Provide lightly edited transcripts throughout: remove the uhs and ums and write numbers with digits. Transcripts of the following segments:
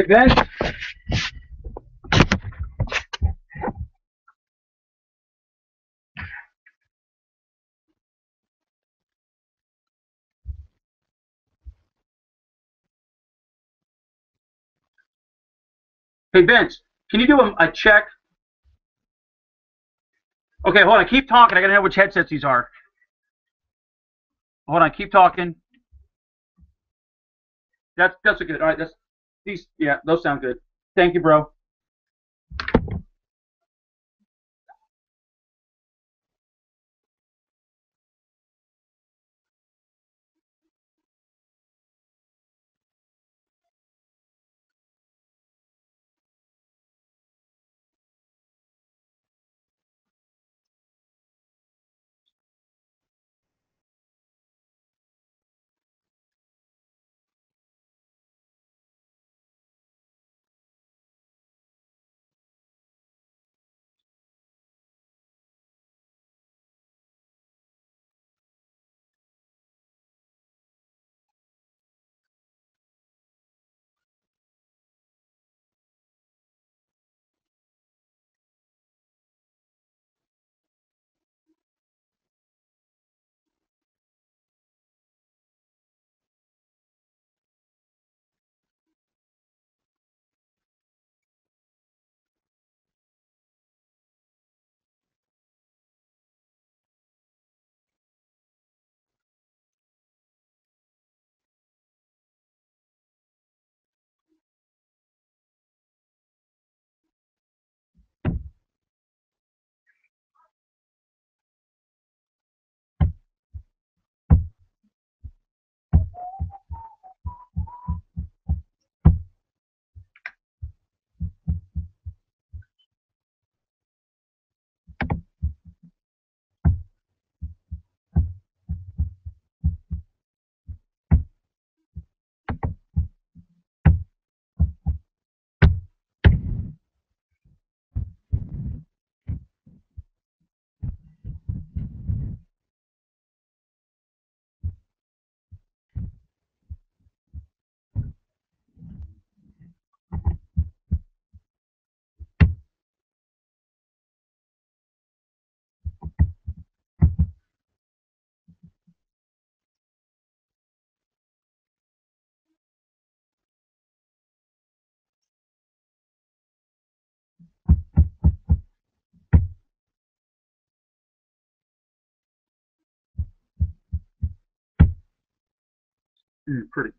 Hey, Vince? Hey, Vince, can you do a check? Okay, hold on. Keep talking. I got to know which headsets these are. Hold on. Keep talking. That's a good. All right, that's these. Yeah, those sound good. Thank you, bro. Pretty.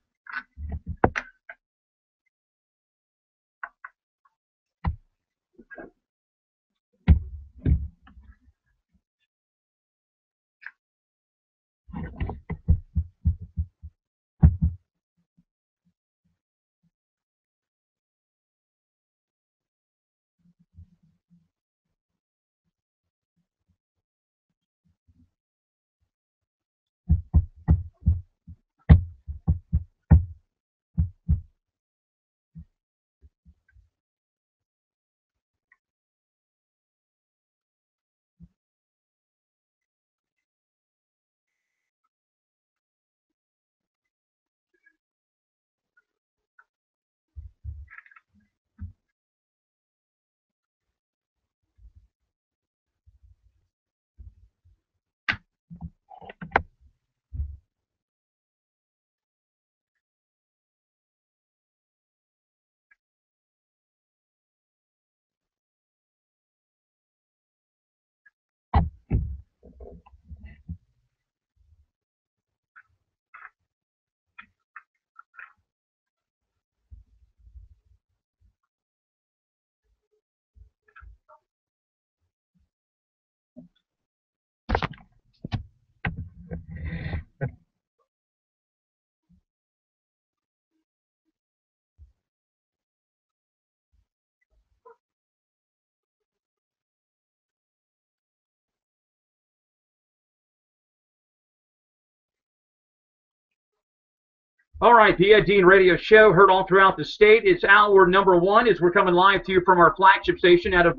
All right, the Ed Dean Radio Show, heard all throughout the state. It's hour number one as we're coming live to you from our flagship station out of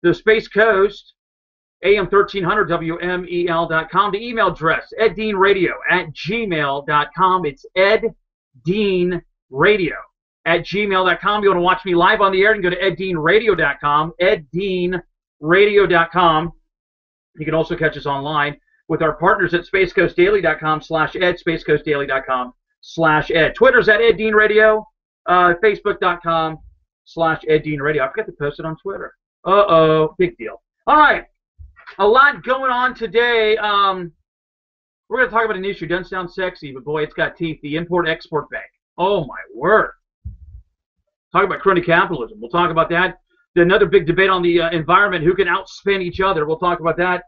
the Space Coast, AM 1300 WMEL.com. The email address, eddeanradio@gmail.com. It's Ed Dean Radio. @gmail.com. You want to watch me live on the air, you can go to eddeanradio.com, eddeanradio.com. You can also catch us online with our partners at spacecoastdaily.com/ed, spacecoastdaily.com/ed. Twitter's @eddeanradio, facebook.com/eddeanradio. I forgot to post it on Twitter. Big deal. All right, a lot going on today. We're going to talk about an issue. Doesn't sound sexy, but boy, it's got teeth. The Import-Export Bank. Oh, my word. Talk about crony capitalism. We'll talk about that. Another big debate on the environment, who can outspend each other. We'll talk about that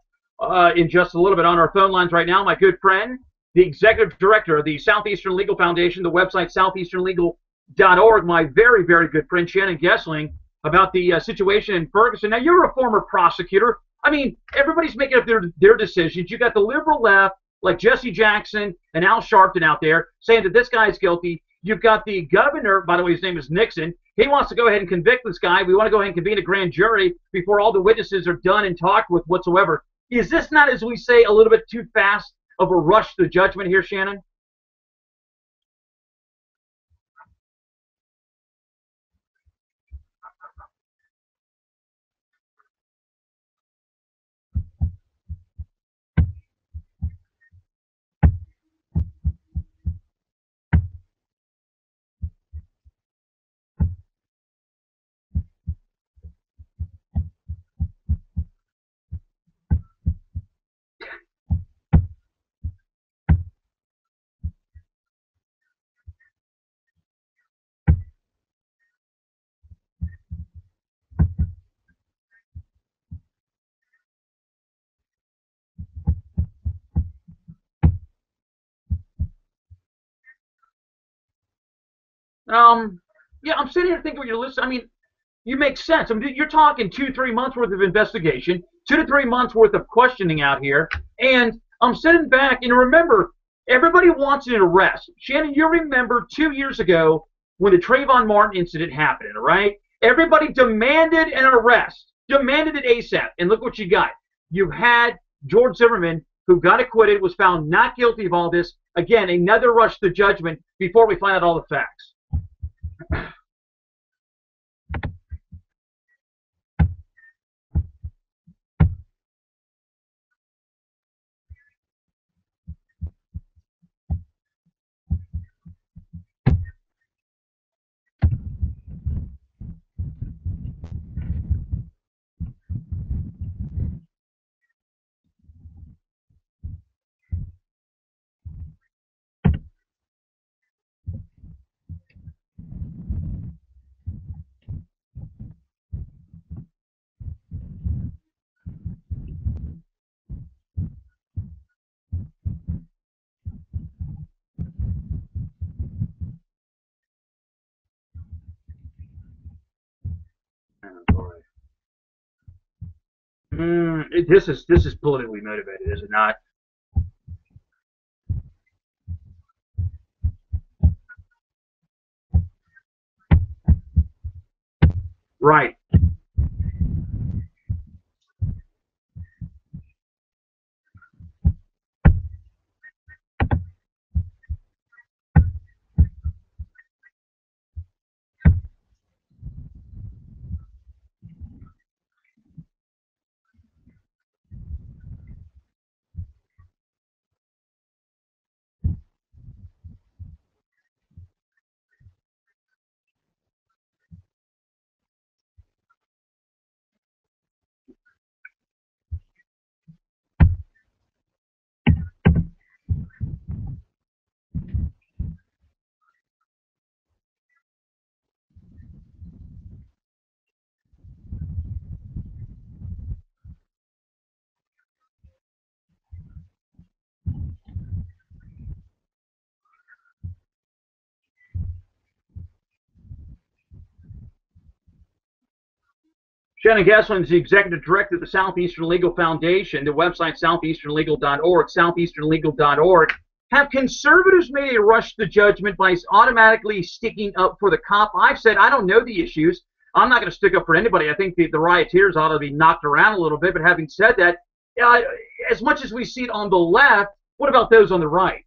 in just a little bit. On our phone lines right now, my good friend, the executive director of the Southeastern Legal Foundation, the website southeasternlegal.org, my very, very good friend Shannon Gessling, about the situation in Ferguson. Now, you're a former prosecutor. I mean, everybody's making up their decisions. You got the liberal left, like Jesse Jackson and Al Sharpton out there, saying that this guy's guilty. You've got the governor, by the way, his name is Nixon. He wants to go ahead and convict this guy. We want to go ahead and convene a grand jury before all the witnesses are done and talked with whatsoever. Is this not, as we say, a little bit too fast of a rush to judgment here, Shannon? Yeah, I'm sitting here thinking when you're listening. I mean, you make sense. I mean, you're talking 2-3 months worth of investigation, 2 to 3 months worth of questioning out here, and I'm sitting back and remember, everybody wants an arrest. Shannon, you remember 2 years ago when the Trayvon Martin incident happened, right? Everybody demanded an arrest, demanded it ASAP, and look what you got. You had George Zimmerman, who got acquitted, was found not guilty of all this. Again, another rush to judgment before we find out all the facts. This is politically motivated, is it not? Right. Shannon Gessling is the executive director of the Southeastern Legal Foundation, the website southeasternlegal.org, southeasternlegal.org. Have conservatives made a rush to judgment by automatically sticking up for the cop? I've said I don't know the issues. I'm not going to stick up for anybody. I think the rioters ought to be knocked around a little bit. But having said that, as much as we see it on the left, what about those on the right?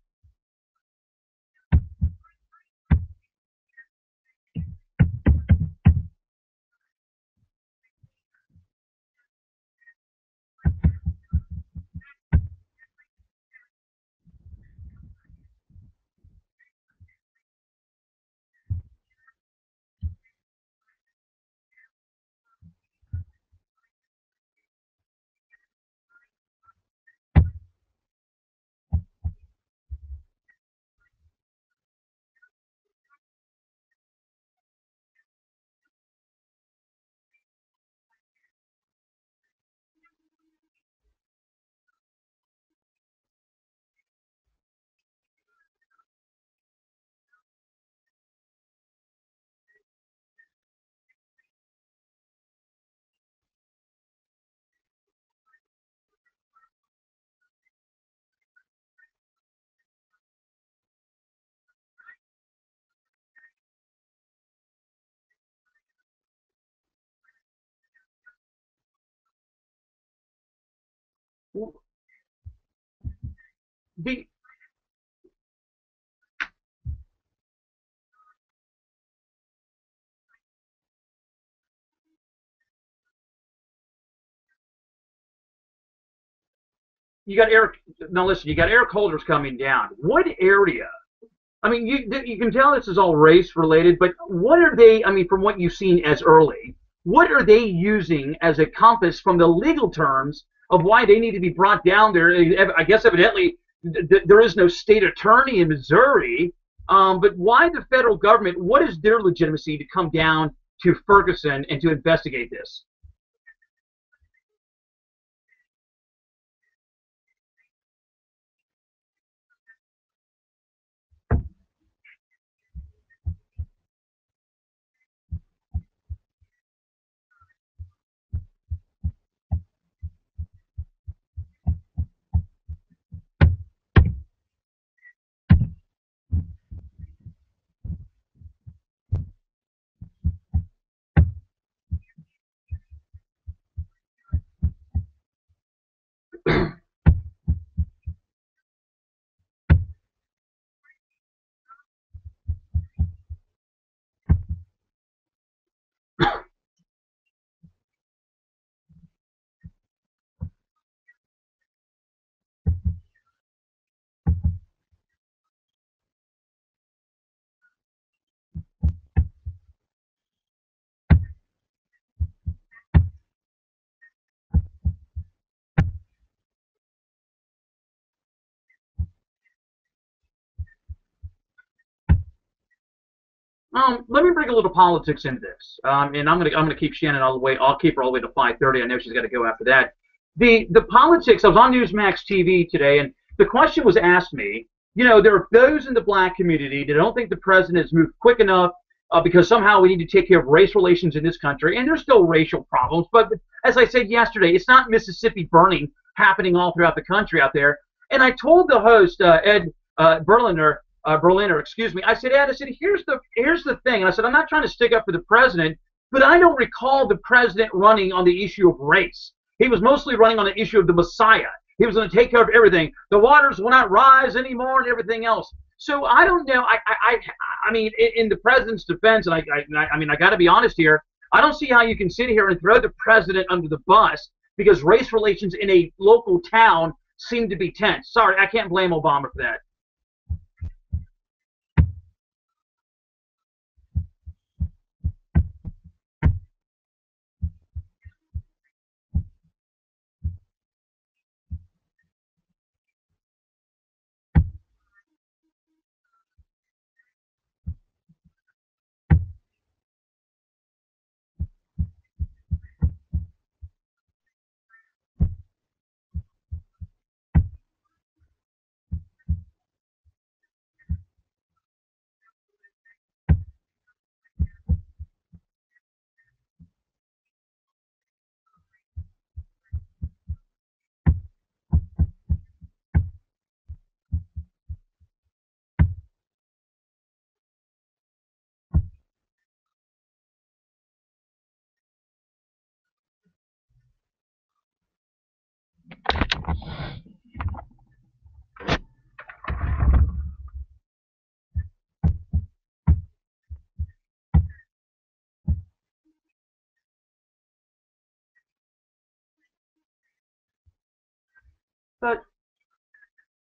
The you got Eric. Now listen, you got Eric Holder's coming down. What area? I mean, you can tell this is all race related, but what are they? I mean, from what you've seen as early, what are they using as a compass from the legal terms of why they need to be brought down there? I guess evidently there is no state attorney in Missouri, but why the federal government? What is their legitimacy to come down to Ferguson and to investigate this? Let me bring a little politics into this, and I'm gonna keep Shannon all the way. I'll keep her all the way to 5:30. I know she's got to go after that. The politics. I was on Newsmax TV today, and the question was asked me. You know, there are those in the black community that don't think the president has moved quick enough because somehow we need to take care of race relations in this country, and there's still racial problems. But as I said yesterday, it's not Mississippi burning happening all throughout the country out there. And I told the host Ed Berliner, excuse me. I said, Ed, I said, here's the thing. And I said, I'm not trying to stick up for the president, but I don't recall the president running on the issue of race. He was mostly running on the issue of the Messiah. He was going to take care of everything. The waters will not rise anymore and everything else. So I don't know. I mean, in the president's defense, and I mean, I got to be honest here. I don't see how you can sit here and throw the president under the bus because race relations in a local town seem to be tense. Sorry, I can't blame Obama for that.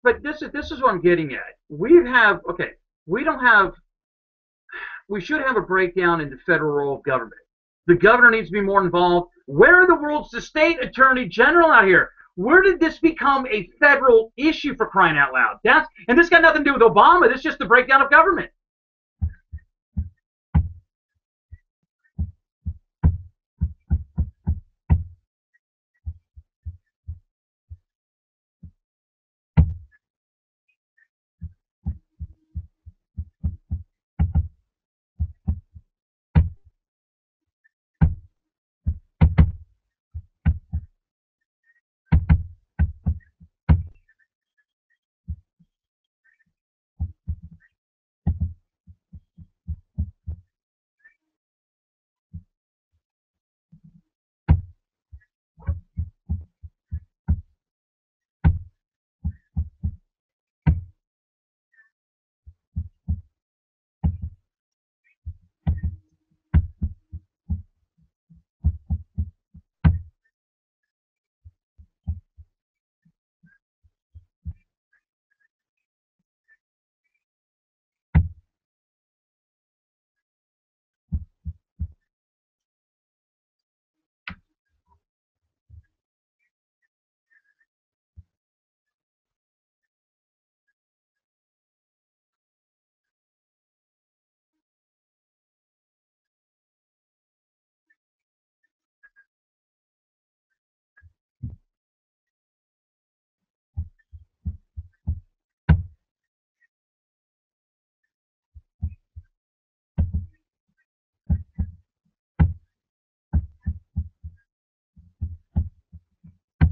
But this is what I'm getting at. We don't have we should have a breakdown in the federal role of government. The governor needs to be more involved. Where in the world's the state attorney general out here? Where did this become a federal issue for crying out loud? And this got nothing to do with Obama. This is just the breakdown of government.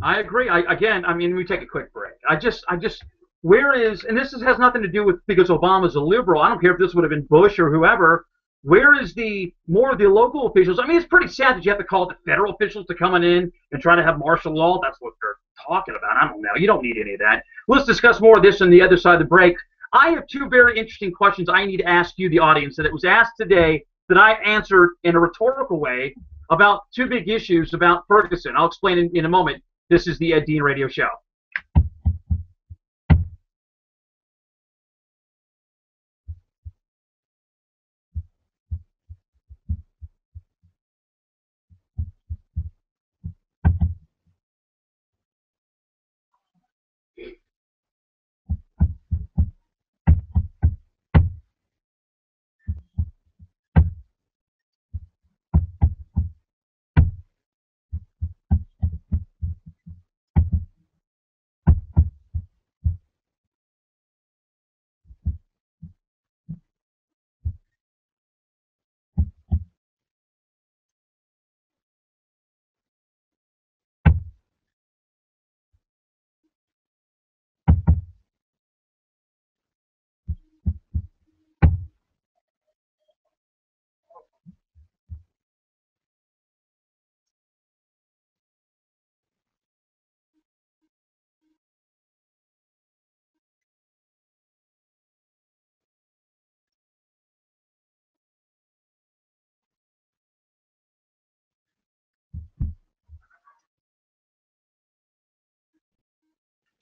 I agree. Again, I mean, we take a quick break. Where is, and has nothing to do with because Obama's a liberal. I don't care if this would have been Bush or whoever. Where is the more of the local officials? I mean, it's pretty sad that you have to call the federal officials to come in and try to have martial law. That's what they're talking about. I don't know. You don't need any of that. Let's discuss more of this on the other side of the break. I have two very interesting questions I need to ask you, the audience, that it was asked today that I answered in a rhetorical way about two big issues about Ferguson. I'll explain in a moment. This is the Ed Dean Radio Show.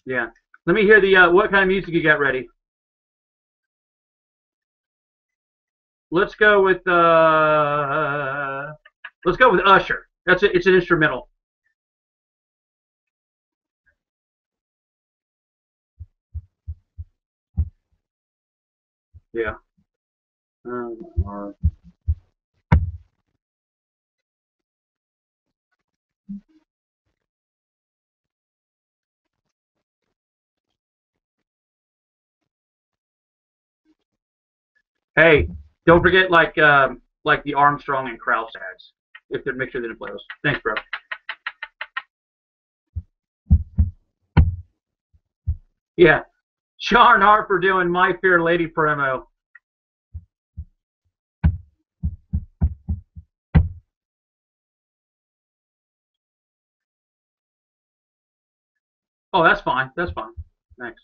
Yeah. Let me hear the what kind of music you got ready. Let's go with Usher. That's it. It's an instrumental. Yeah. Hey, don't forget like the Armstrong and Krause ads. If they're make sure they didn't play those. Thanks, bro. Yeah. Sean Harper doing My Fair Lady promo. Oh, that's fine. That's fine. Thanks.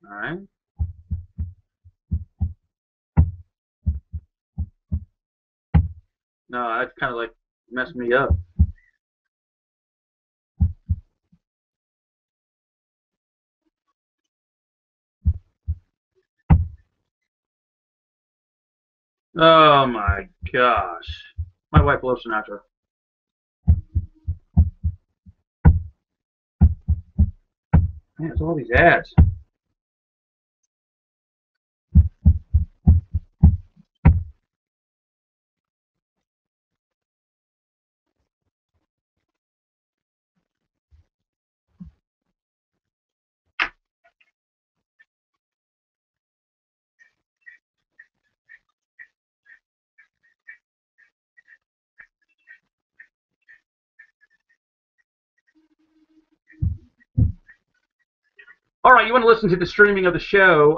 All right. No, that's kind of like messed me up. Oh my gosh. My wife loves Sinatra. Man, it's all these ads. All right, you want to listen to the streaming of the show,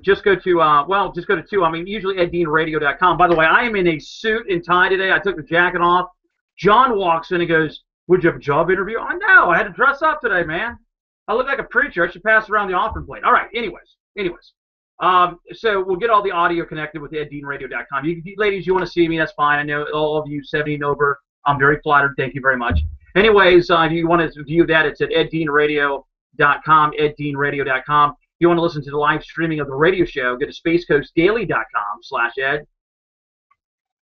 just go to, usually eddeanradio.com. By the way, I am in a suit and tie today. I took the jacket off. John walks in and goes, would you have a job interview? I know, I had to dress up today, man. I look like a preacher. I should pass around the offering plate. All right, anyways. So we'll get all the audio connected with eddeanradio.com. Ladies, you want to see me, that's fine. I know all of you 70 and over. I'm very flattered. Thank you very much. Anyways, if you want to view that, it's at eddeanradio.com. eddeanradio.com. If you want to listen to the live streaming of the radio show, go to spacecoastdaily.com/ed.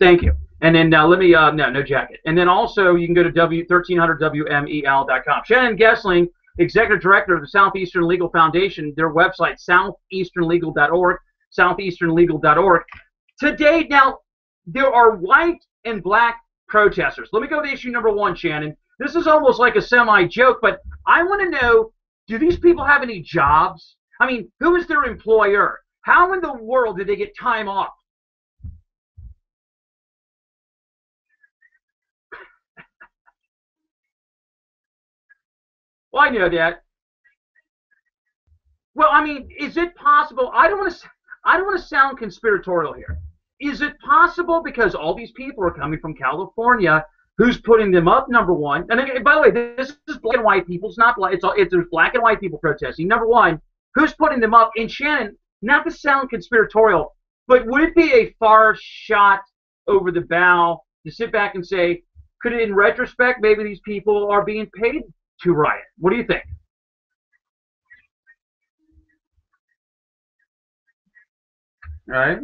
Thank you. And then let me, no jacket. And then also you can go to 1300WMEL.com. Shannon Gessling, Executive Director of the Southeastern Legal Foundation, their website, southeasternlegal.org, southeasternlegal.org. Today, now, there are white and black protesters. Let me go to issue number one, Shannon. This is almost like a semi-joke, but I want to know, do these people have any jobs? I mean, who is their employer? How in the world did they get time off? Well, I know that. Well, I mean, is it possible? I don't want to sound conspiratorial here. Is it possible because all these people are coming from California? Who's putting them up? Number one. And by the way, this is black and white people. It's not black. There's black and white people protesting. Number one, who's putting them up? And Shannon, not to sound conspiratorial, but would it be a far shot over the bow to sit back and say, could it, in retrospect, maybe these people are being paid to riot? What do you think? Right?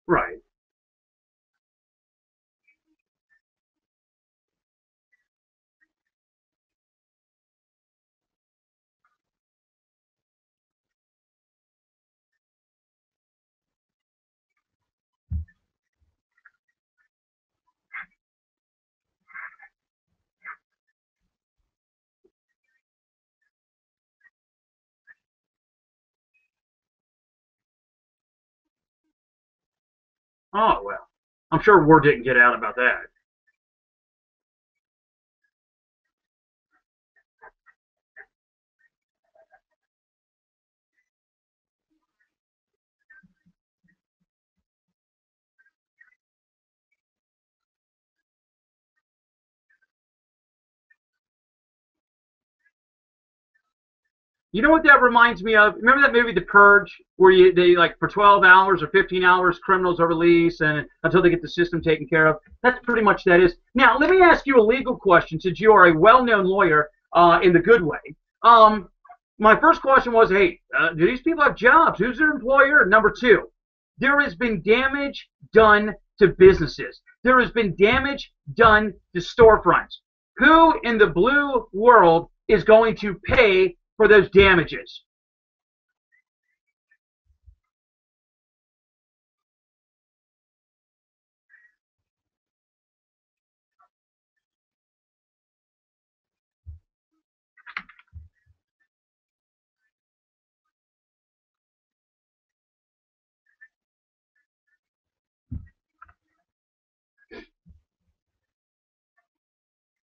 Right. Oh, well. I'm sure word didn't get out about that. You know what that reminds me of? Remember that movie, The Purge, where they like for 12 hours or 15 hours, criminals are released and until they get the system taken care of. That's pretty much that is. Now, let me ask you a legal question, since you are a well-known lawyer in the good way. My first question was, hey, do these people have jobs? Who's their employer? Number two, there has been damage done to businesses. There has been damage done to storefronts. Who in the blue world is going to pay for those damages?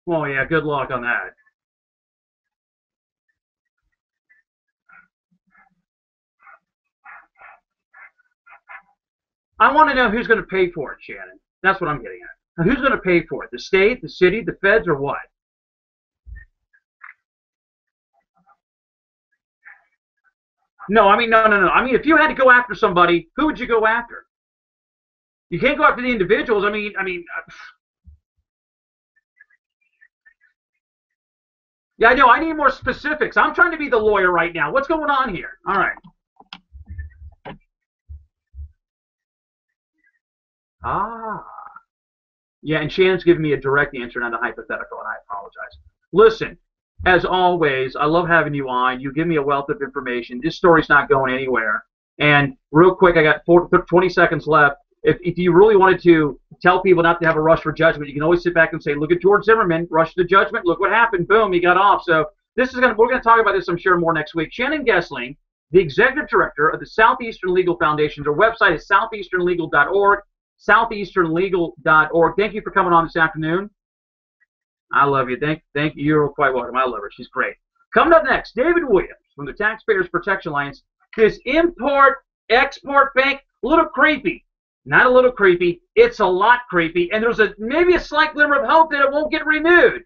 Well, yeah, good luck on that. I want to know who's going to pay for it, Shannon. That's what I'm getting at. Who's going to pay for it? The state, the city, the feds, or what? No, I mean, no, no, no. I mean, if you had to go after somebody, who would you go after? You can't go after the individuals. Yeah, I know. I need more specifics. I'm trying to be the lawyer right now. What's going on here? All right. Ah. Yeah, and Shannon's giving me a direct answer, not a hypothetical, and I apologize. Listen, as always, I love having you on. You give me a wealth of information. This story's not going anywhere. And real quick, I got 20 seconds left. If you really wanted to tell people not to have a rush for judgment, you can always sit back and say, look at George Zimmerman, rush to judgment. Look what happened. Boom, he got off. So we're going to talk about this, I'm sure, more next week. Shannon Gessling, the executive director of the Southeastern Legal Foundation. Their website is southeasternlegal.org. Southeasternlegal.org. Thank you for coming on this afternoon. I love you. Thank you. You're quite welcome. I love her. She's great. Coming up next, David Williams. from the Taxpayers Protection Alliance. This import-export bank, a little creepy. Not a little creepy. It's a lot creepy. And there's maybe a slight glimmer of hope that it won't get renewed.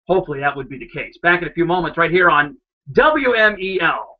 Hopefully that would be the case. Back in a few moments right here on WMEL.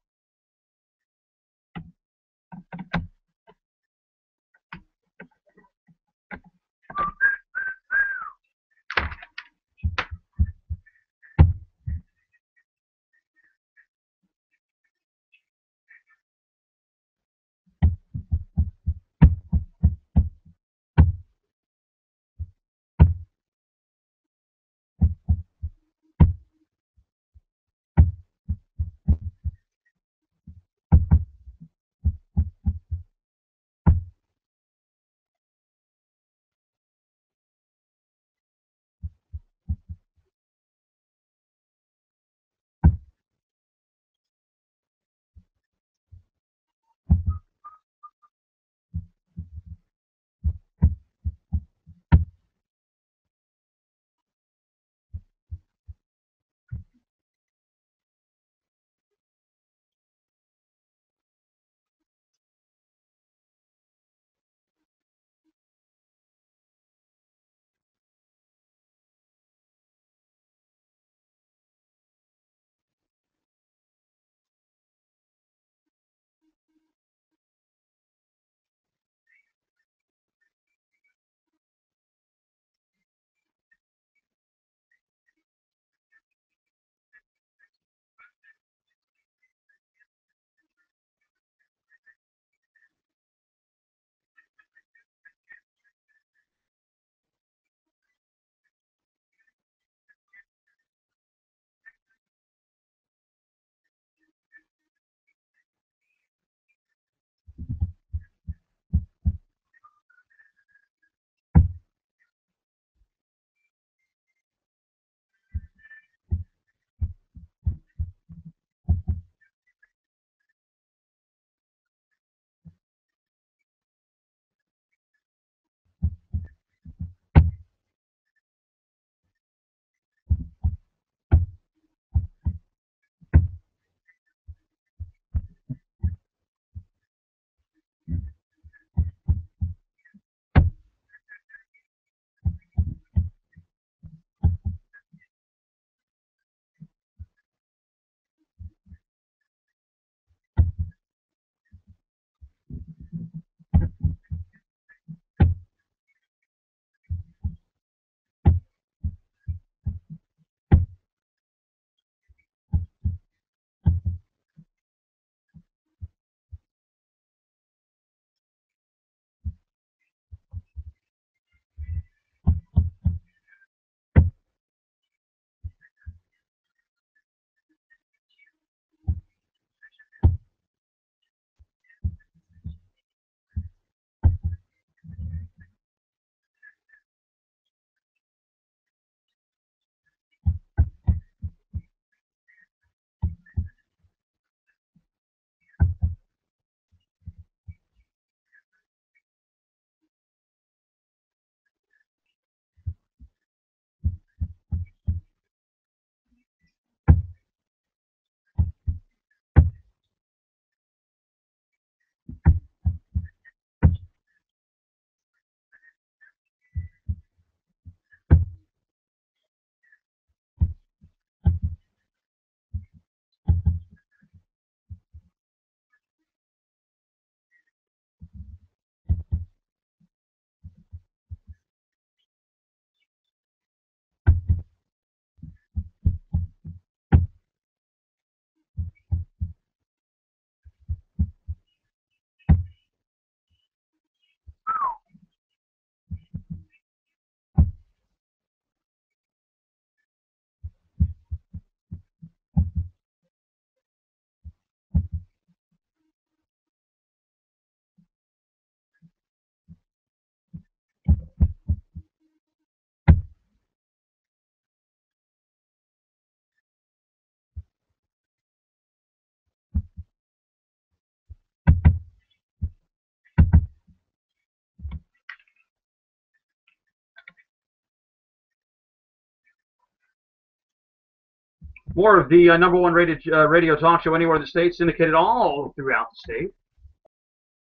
More of the number one rated radio talk show anywhere in the state, syndicated all throughout the state.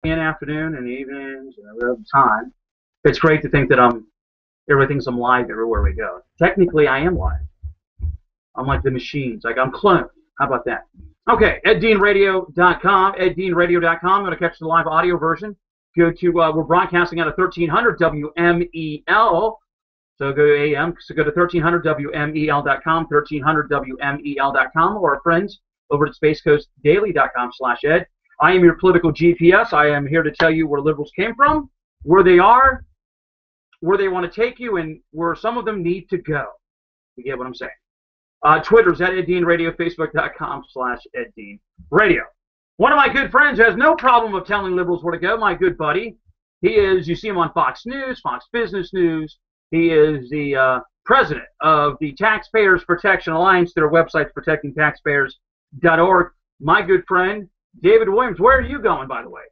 In afternoon and evenings and every other time. It's great to think that I'm live everywhere we go. Technically, I am live. I'm like the machines. Like I'm cloned. How about that? Okay, eddeanradio.com. Eddeanradio.com. I'm going to catch the live audio version. Go to, we're broadcasting out of 1300 WMEL. So go to AM. So go to 1300WMEL.com, 1300WMEL.com, or our friends over at spacecoastdaily.com/ed. I am your political GPS. I am here to tell you where liberals came from, where they are, where they want to take you, and where some of them need to go. You get what I'm saying? Twitter's at Ed Dean Radio, Facebook.com/Ed Dean Radio. One of my good friends has no problem of telling liberals where to go, my good buddy. He is, you see him on Fox News, Fox Business News. He is the president of the Taxpayers Protection Alliance. Their website's protectingtaxpayers.org. My good friend, David Williams. Where are you going, by the way?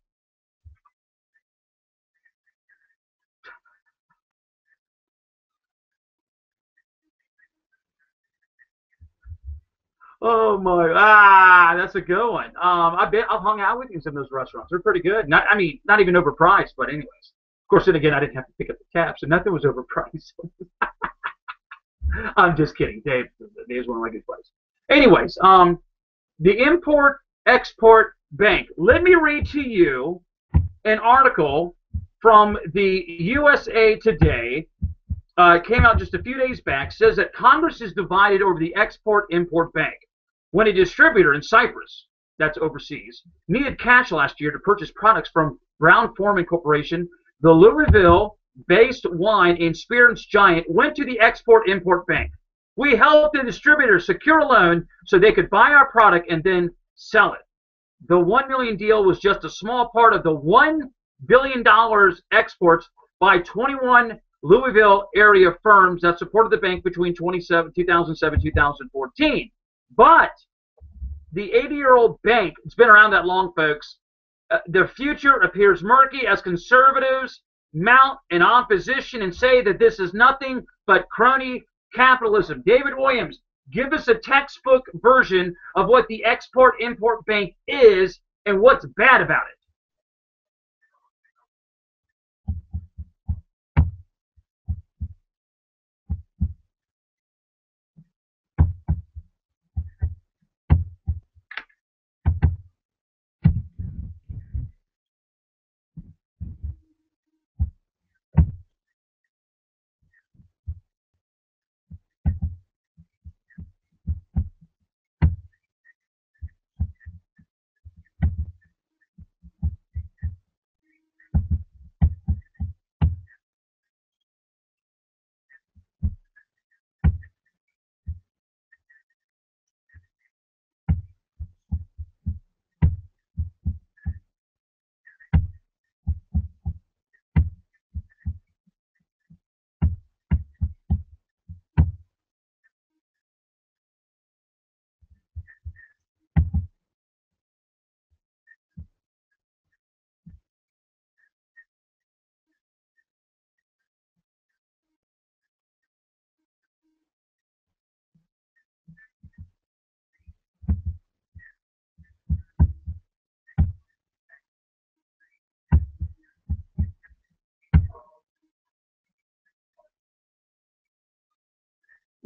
Oh my, that's a good one. I've hung out with you in some of those restaurants. They're pretty good. Not even overpriced, but anyways. Of course, then again, I didn't have to pick up the tab, so nothing was overpriced. I'm just kidding. Dave is one of my good buddies. Anyways, the Import-Export Bank. Let me read to you an article from the USA Today. Came out just a few days back. Says that Congress is divided over the Export-Import Bank. When a distributor in Cyprus, that's overseas, needed cash last year to purchase products from Brown-Forman Corporation, the Louisville-based wine and spirits giant went to the Export-Import Bank. We helped the distributor secure a loan so they could buy our product and then sell it. The $1 million deal was just a small part of the $1 billion exports by 21 Louisville area firms that supported the bank between 2007-2014. But the 80-year-old bank, it's been around that long, folks, the future appears murky as conservatives mount an opposition and say that this is nothing but crony capitalism. David Williams, give us a textbook version of what the Export-Import Bank is and what's bad about it.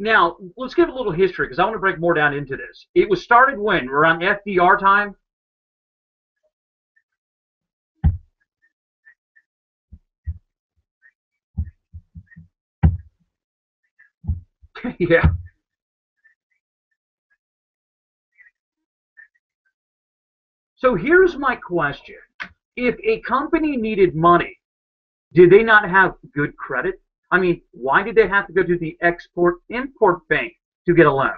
Now, let's give a little history because I want to break more down into this. It was started when? Around FDR time? Yeah. So here's my question. If a company needed money, did they not have good credit? I mean, why did they have to go to the Export-Import Bank to get a loan?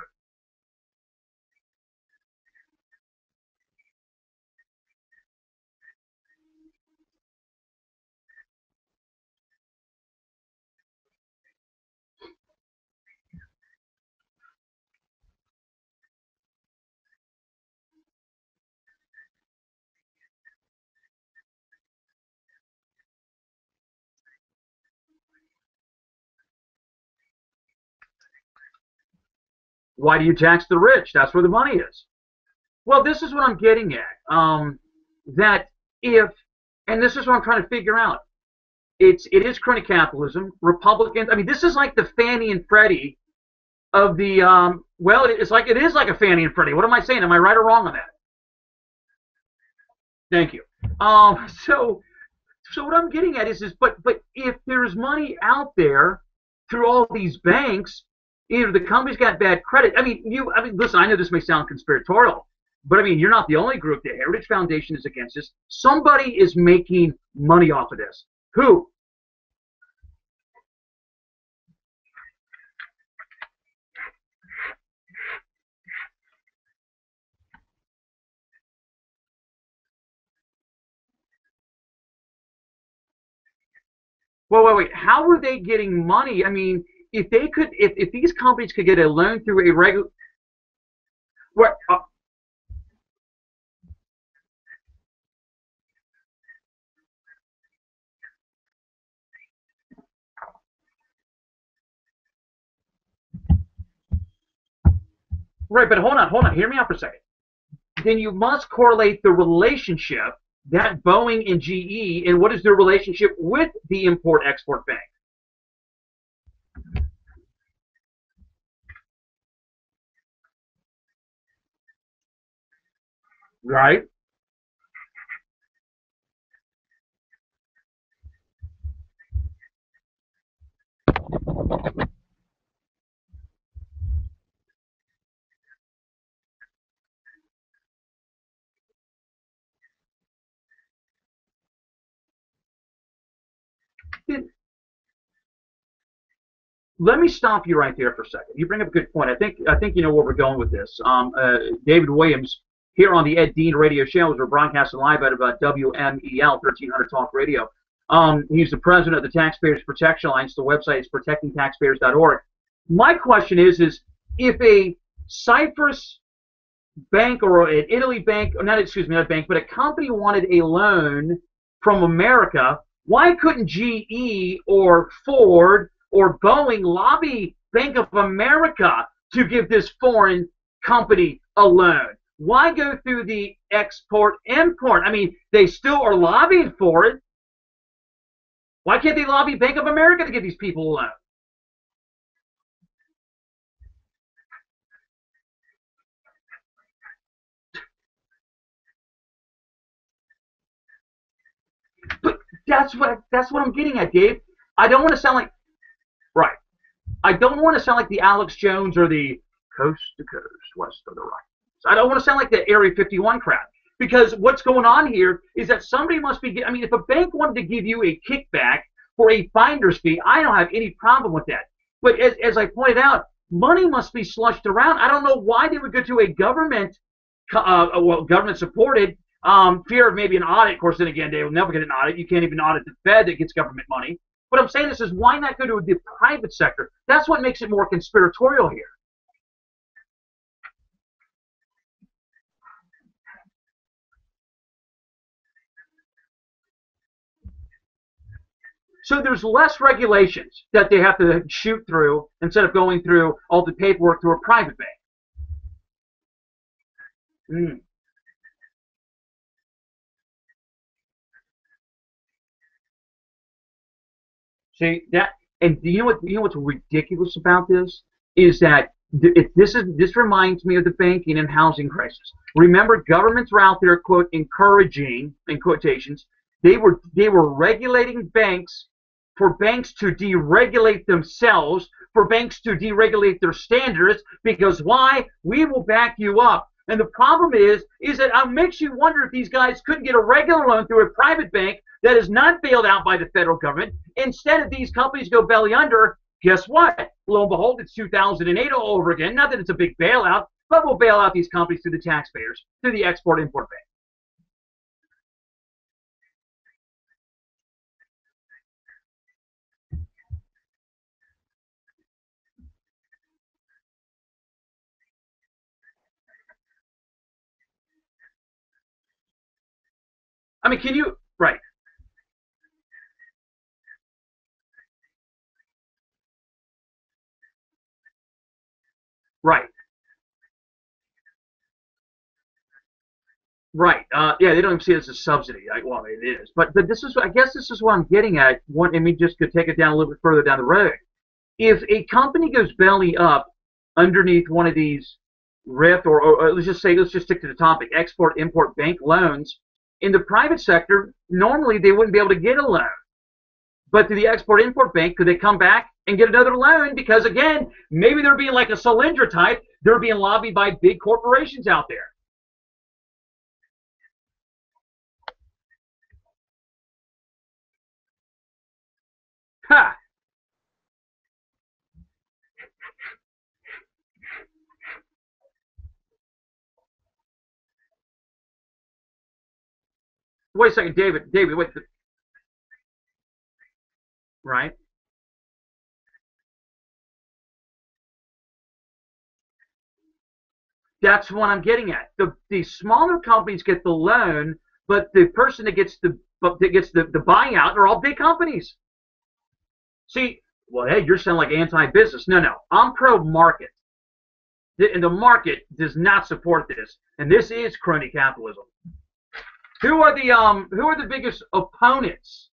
Why do you tax the rich? That's where the money is. Well, this is what I'm getting at. That if, and this is what I'm trying to figure out. It is crony capitalism. Republicans. I mean, this is like the Fannie and Freddie of the. Well, it is like a Fannie and Freddie. What am I saying? Am I right or wrong on that? Thank you. So what I'm getting at is but if there's money out there through all these banks, either the company's got bad credit. I mean, listen. I know this may sound conspiratorial, but I mean, you're not the only group. The Heritage Foundation is against this. Somebody is making money off of this. Who? Wait. How are they getting money? I mean, if they could, if these companies could get a loan through a regular, what? Right, but hold on. Hear me out for a second. Then you must correlate the relationship that Boeing and GE, and what is their relationship with the Import-Export Bank? Right. Let me stop you right there for a second. You bring up a good point. I think you know where we're going with this. David Williams here on the Ed Dean Radio Show, as we're broadcasting live out of WMEL 1300 Talk Radio. He's the president of the Taxpayers Protection Alliance. The website is protectingtaxpayers.org. My question is if a Cyprus bank or an Italy bank, or not, excuse me, not a bank, but a company wanted a loan from America, why couldn't GE or Ford or Boeing lobby Bank of America to give this foreign company a loan? Why go through the export-import? I mean, they still are lobbying for it. Why can't they lobby Bank of America to give these people a loan? But that's what I'm getting at, Dave. I don't want to sound like right. I don't want to sound like the Alex Jones or the coast to coast west of the Rockies. I don't want to sound like the Area 51 crowd, because what's going on here is that somebody must be. I mean, if a bank wanted to give you a kickback for a finder's fee, I don't have any problem with that. But as I pointed out, money must be slushed around. I don't know why they would go to a government, government supported. Fear of maybe an audit. Of course, then again, they will never get an audit. You can't even audit the Fed that gets government money. What I'm saying is why not go to the private sector? That's what makes it more conspiratorial here. So there's less regulations that they have to shoot through instead of going through all the paperwork through a private bank. Mm. See that, and you know what? You know what's ridiculous about this is that this reminds me of the banking and housing crisis. Remember, governments were out there, quote, encouraging, in quotations, they were regulating banks for banks to deregulate themselves, for banks to deregulate their standards, because why? We will back you up. And the problem is that it makes you wonder if these guys couldn't get a regular loan through a private bank that is not bailed out by the federal government. Instead of these companies go belly under, guess what? Lo and behold, it's 2008 all over again. Not that it's a big bailout, but we'll bail out these companies through the taxpayers, through the Export-Import Bank. I mean, can you, right, right. Right. Yeah, they don't even see it as a subsidy. Well, it is. But this is, I guess this is what I'm getting at. One, and we just could take it down a little bit further down the road. If a company goes belly up underneath one of these RIF, or let's just say, let's just stick to the topic, export-import bank loans, in the private sector, normally they wouldn't be able to get a loan. But to the export-import bank, could they come back and get another loan? Because, again, maybe they're being like a Solyndra type. They're being lobbied by big corporations out there. Ha! Wait a second, David. David, wait. Right? That's what I'm getting at. The smaller companies get the loan, but the person that gets the buyout are all big companies. See, well, hey, you're sounding like anti-business. No, no, I'm pro-market, and the market does not support this. And this is crony capitalism. Who are the biggest opponents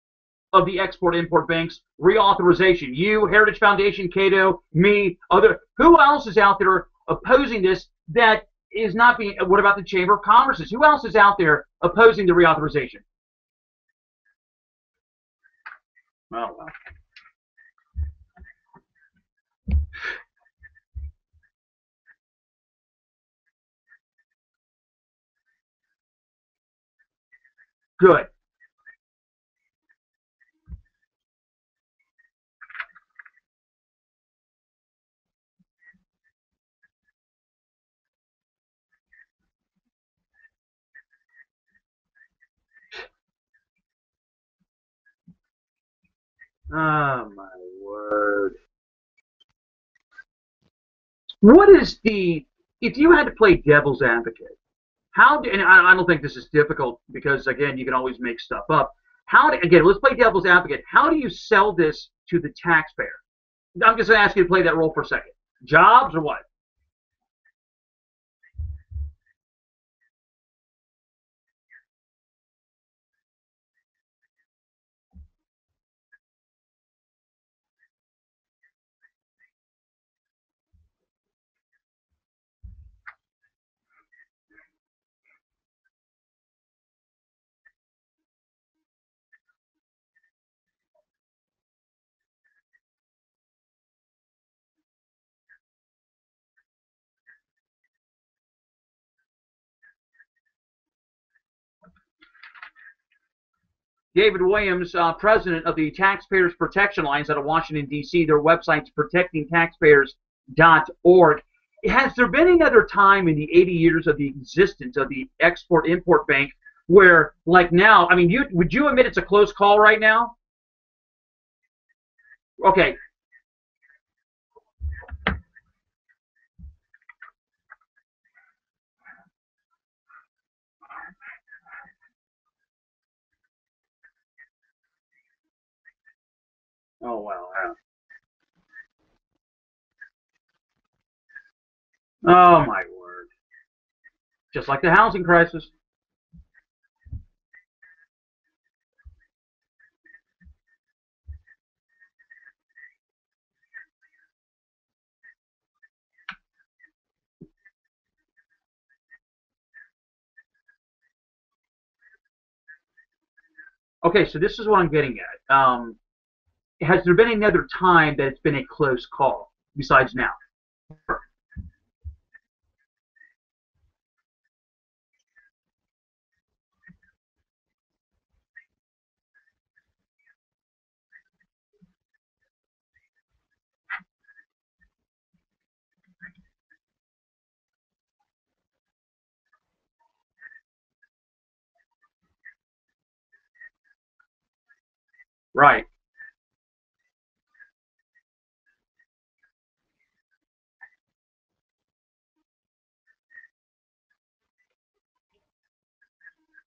of the export-import banks reauthorization? You, Heritage Foundation, Cato, me, other. Who else is out there opposing this that is not being? What about the Chamber of Commerce? Who else is out there opposing the reauthorization? Oh, well. Good. Oh my word. What is the, if you had to play devil's advocate, and I don't think this is difficult because, again, you can always make stuff up. Again, let's play devil's advocate. How do you sell this to the taxpayer? I'm just going to ask you to play that role for a second. Jobs or what? David Williams, president of the Taxpayers Protection Alliance out of Washington, D.C. Their website's protectingtaxpayers.org. Has there been another time in the 80 years of the existence of the Export-Import Bank where, like now, I mean, would you admit it's a close call right now? Okay. Oh, wow. Oh, my word. Just like the housing crisis. Okay, so this is what I'm getting at. Has there been another time that it's been a close call besides now? Right.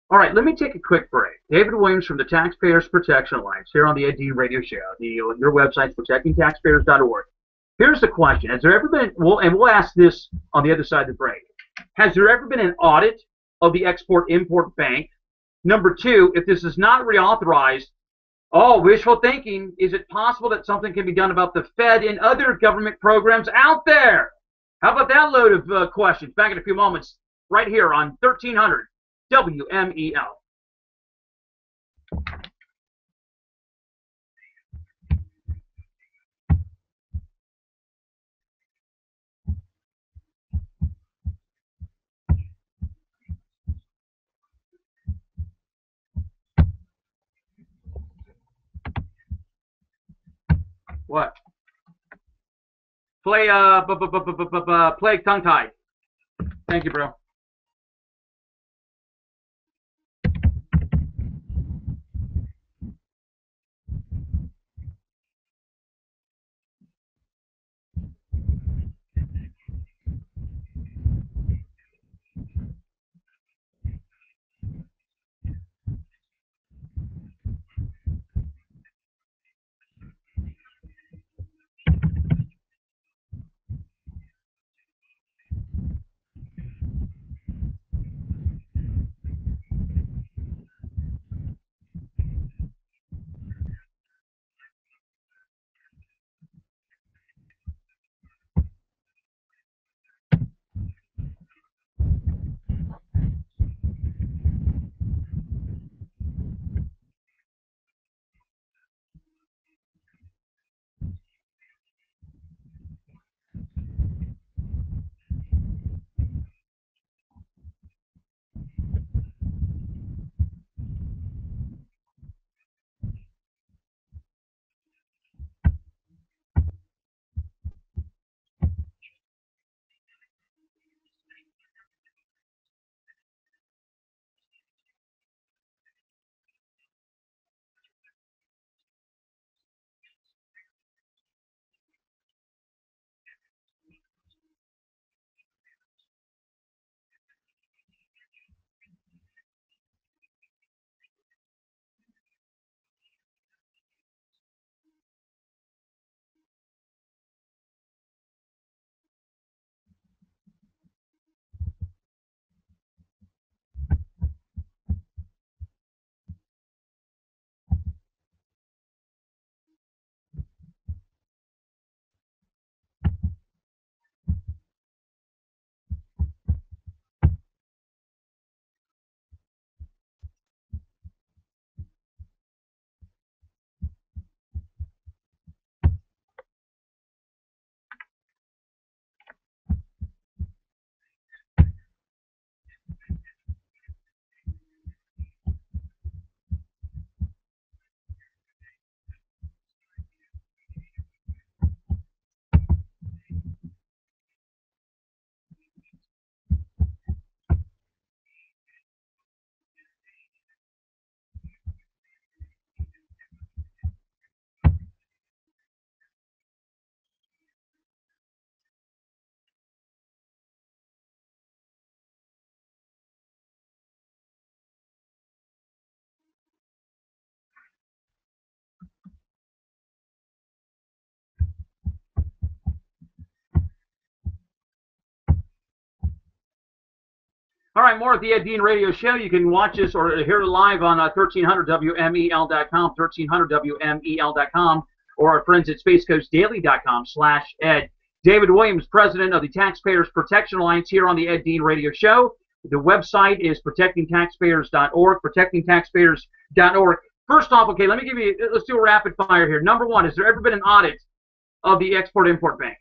All right, let me take a quick break. David Williams from the Taxpayers Protection Alliance here on the Ed Dean Radio Show. Your website's protectingtaxpayers.org. Here's the question. Has there ever been, and we'll ask this on the other side of the break, has there ever been an audit of the Export-Import Bank. Number two, if this is not reauthorized, wishful thinking, is it possible that something can be done about the Fed and other government programs out there? How about that load of questions? Back in a few moments, right here on 1300 WMEL. What? Play play tongue tied. Thank you, bro. All right, more of the Ed Dean Radio Show. You can watch us or hear it live on 1300WMEL.com, 1300WMEL.com, or our friends at SpaceCoastDaily.com/Ed. David Williams, president of the Taxpayers Protection Alliance, here on the Ed Dean Radio Show. The website is protectingtaxpayers.org, protectingtaxpayers.org. First off, okay, let's do a rapid fire here. Number one, has there ever been an audit of the Export-Import Bank?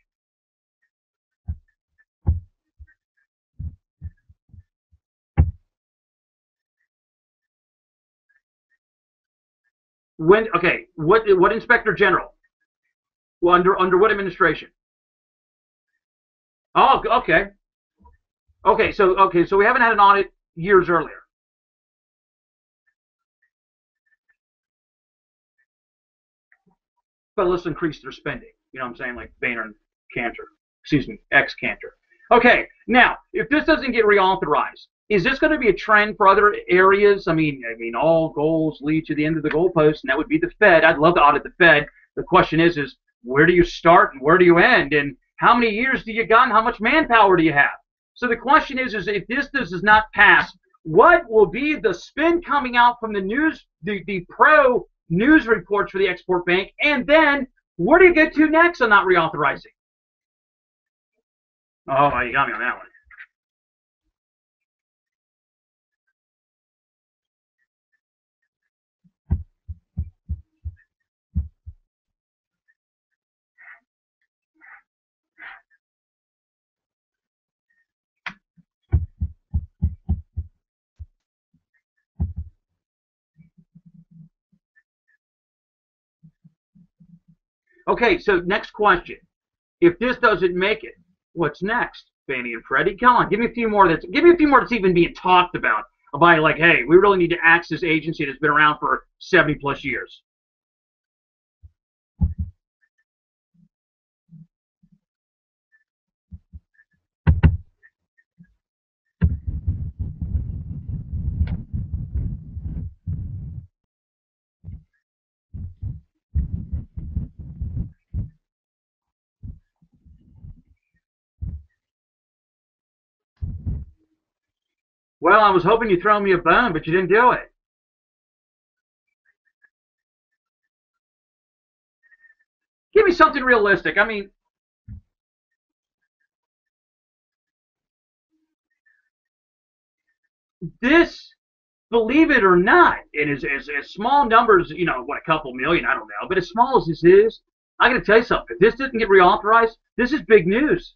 When? Okay, what Inspector General? Well, under what administration? Oh, okay. Okay, so we haven't had an audit years earlier. But let's increase their spending. You know what I'm saying? Like Boehner and Cantor. Excuse me, ex-Cantor. Okay, now, if this doesn't get reauthorized, is this going to be a trend for other areas? I mean, all goals lead to the end of the goalpost, and that would be the Fed. I'd love to audit the Fed. The question is where do you start and where do you end? And how many years do you got and how much manpower do you have? So the question is if this does not pass What will be the spin coming out from the news, the pro news reports for the Export Bank, and then where do you get to next on not reauthorizing? Oh, you got me on that one. Okay, so next question. If this doesn't make it, what's next? Fannie and Freddie? Come on, give me a few more that's even being talked about by like, hey, we really need to axe this agency that's been around for 70 plus years. Well, I was hoping you'd throw me a bone, but you didn't do it. Give me something realistic. I mean, this, believe it or not, it is as small numbers, what, a couple million, I don't know, but as small as this is, I got to tell you something. If this doesn't get reauthorized, this is big news.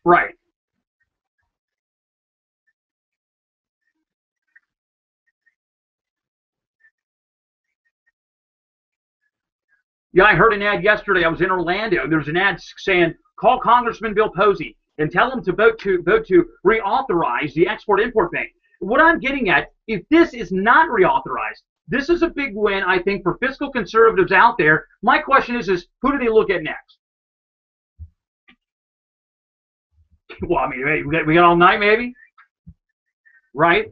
Right. Yeah, I heard an ad yesterday. I was in Orlando. There's an ad saying, "Call Congressman Bill Posey and tell him to vote to reauthorize the Export-Import Bank." What I'm getting at, if this is not reauthorized, this is a big win, I think, for fiscal conservatives out there. My question is who do they look at next? Well, I mean, we got all night, maybe, right?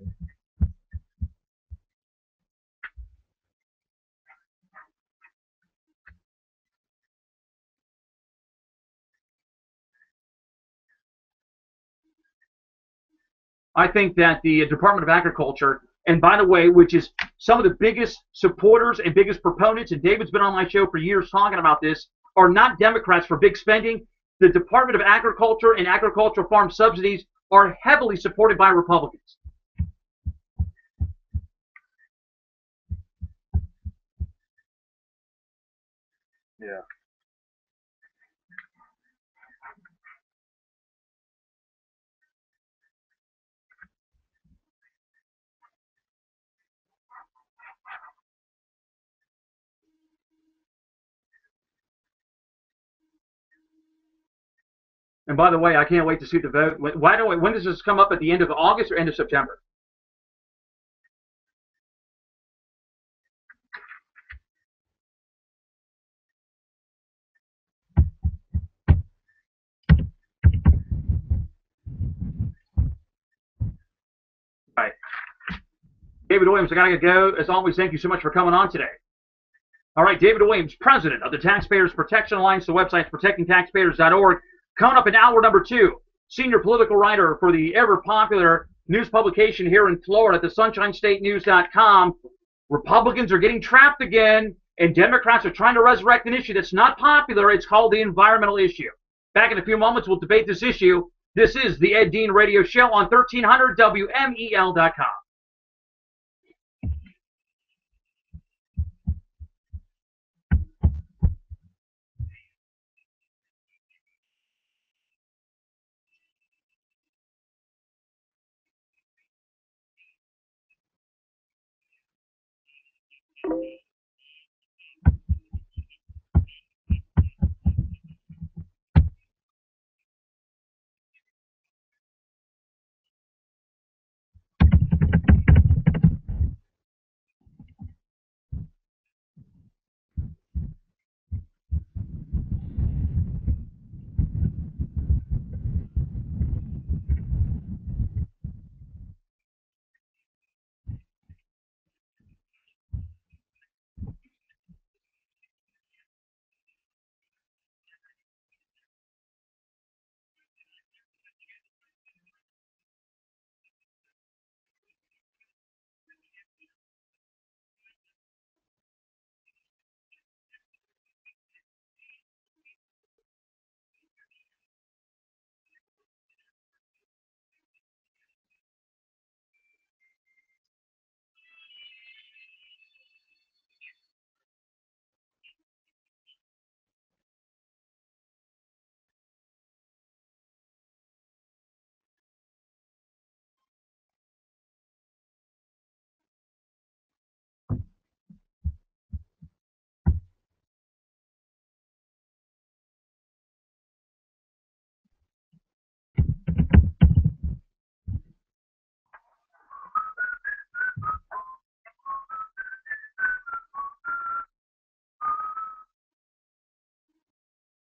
I think that the Department of Agriculture, and by the way, which is some of the biggest supporters and biggest proponents, and David's been on my show for years talking about this, are not Democrats for big spending. The Department of Agriculture and agricultural farm subsidies are heavily supported by Republicans. Yeah. And by the way, I can't wait to see the vote. When does this come up, at the end of August or end of September? Right. David Williams, I got to go. As always, thank you so much for coming on today. All right, David Williams, president of the Taxpayers Protection Alliance. The website's protectingtaxpayers.org. Coming up in hour number 2, senior political writer for the ever-popular news publication here in Florida, the SunshineStateNews.com. Republicans are getting trapped again, and Democrats are trying to resurrect an issue that's not popular. It's called the environmental issue. Back in a few moments, we'll debate this issue. This is the Ed Dean Radio Show on 1300 WMEL.com.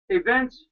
Hey, Vince.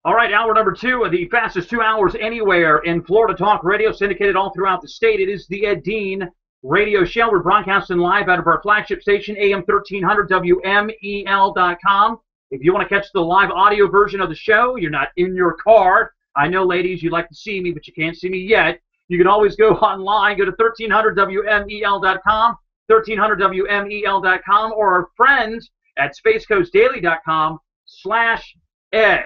All right, hour number 2 of the fastest 2 hours anywhere in Florida Talk Radio, syndicated all throughout the state. It is the Ed Dean Radio Show. We're broadcasting live out of our flagship station, AM 1300 WMEL.com. If you want to catch the live audio version of the show, you're not in your car. I know, ladies, you'd like to see me, but you can't see me yet. You can always go online, go to 1300WMEL.com, 1300WMEL.com, or our friends at spacecoastdaily.com/Ed.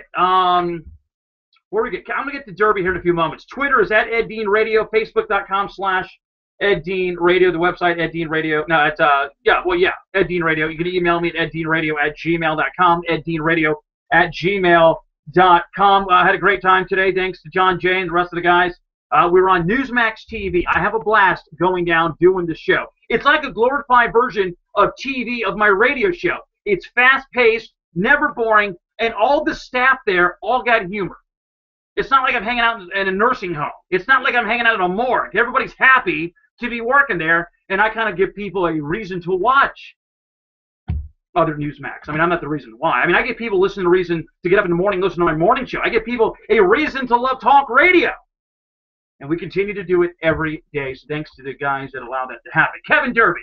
Where we get? I'm gonna get to Derby here in a few moments. Twitter is at Ed Dean Radio. Facebook.com/Ed Dean Radio. The website Ed Dean Radio. No, it's Ed Dean Radio. You can email me at eddeanradio@gmail.com. eddeanradio@gmail.com. I had a great time today, thanks to John Jay and the rest of the guys. We were on Newsmax TV. I have a blast going down doing the show. It's like a glorified version of TV of my radio show. It's fast-paced, never boring, and all the staff there all got humor. It's not like I'm hanging out in a nursing home. It's not like I'm hanging out in a morgue. Everybody's happy to be working there, and I kind of give people a reason to watch other Newsmax. I mean, I'm not the reason why. I mean, I give people listening to reason to get up in the morning, listen to my morning show. I give people a reason to love talk radio. And we continue to do it every day, so thanks to the guys that allow that to happen. Kevin Derby,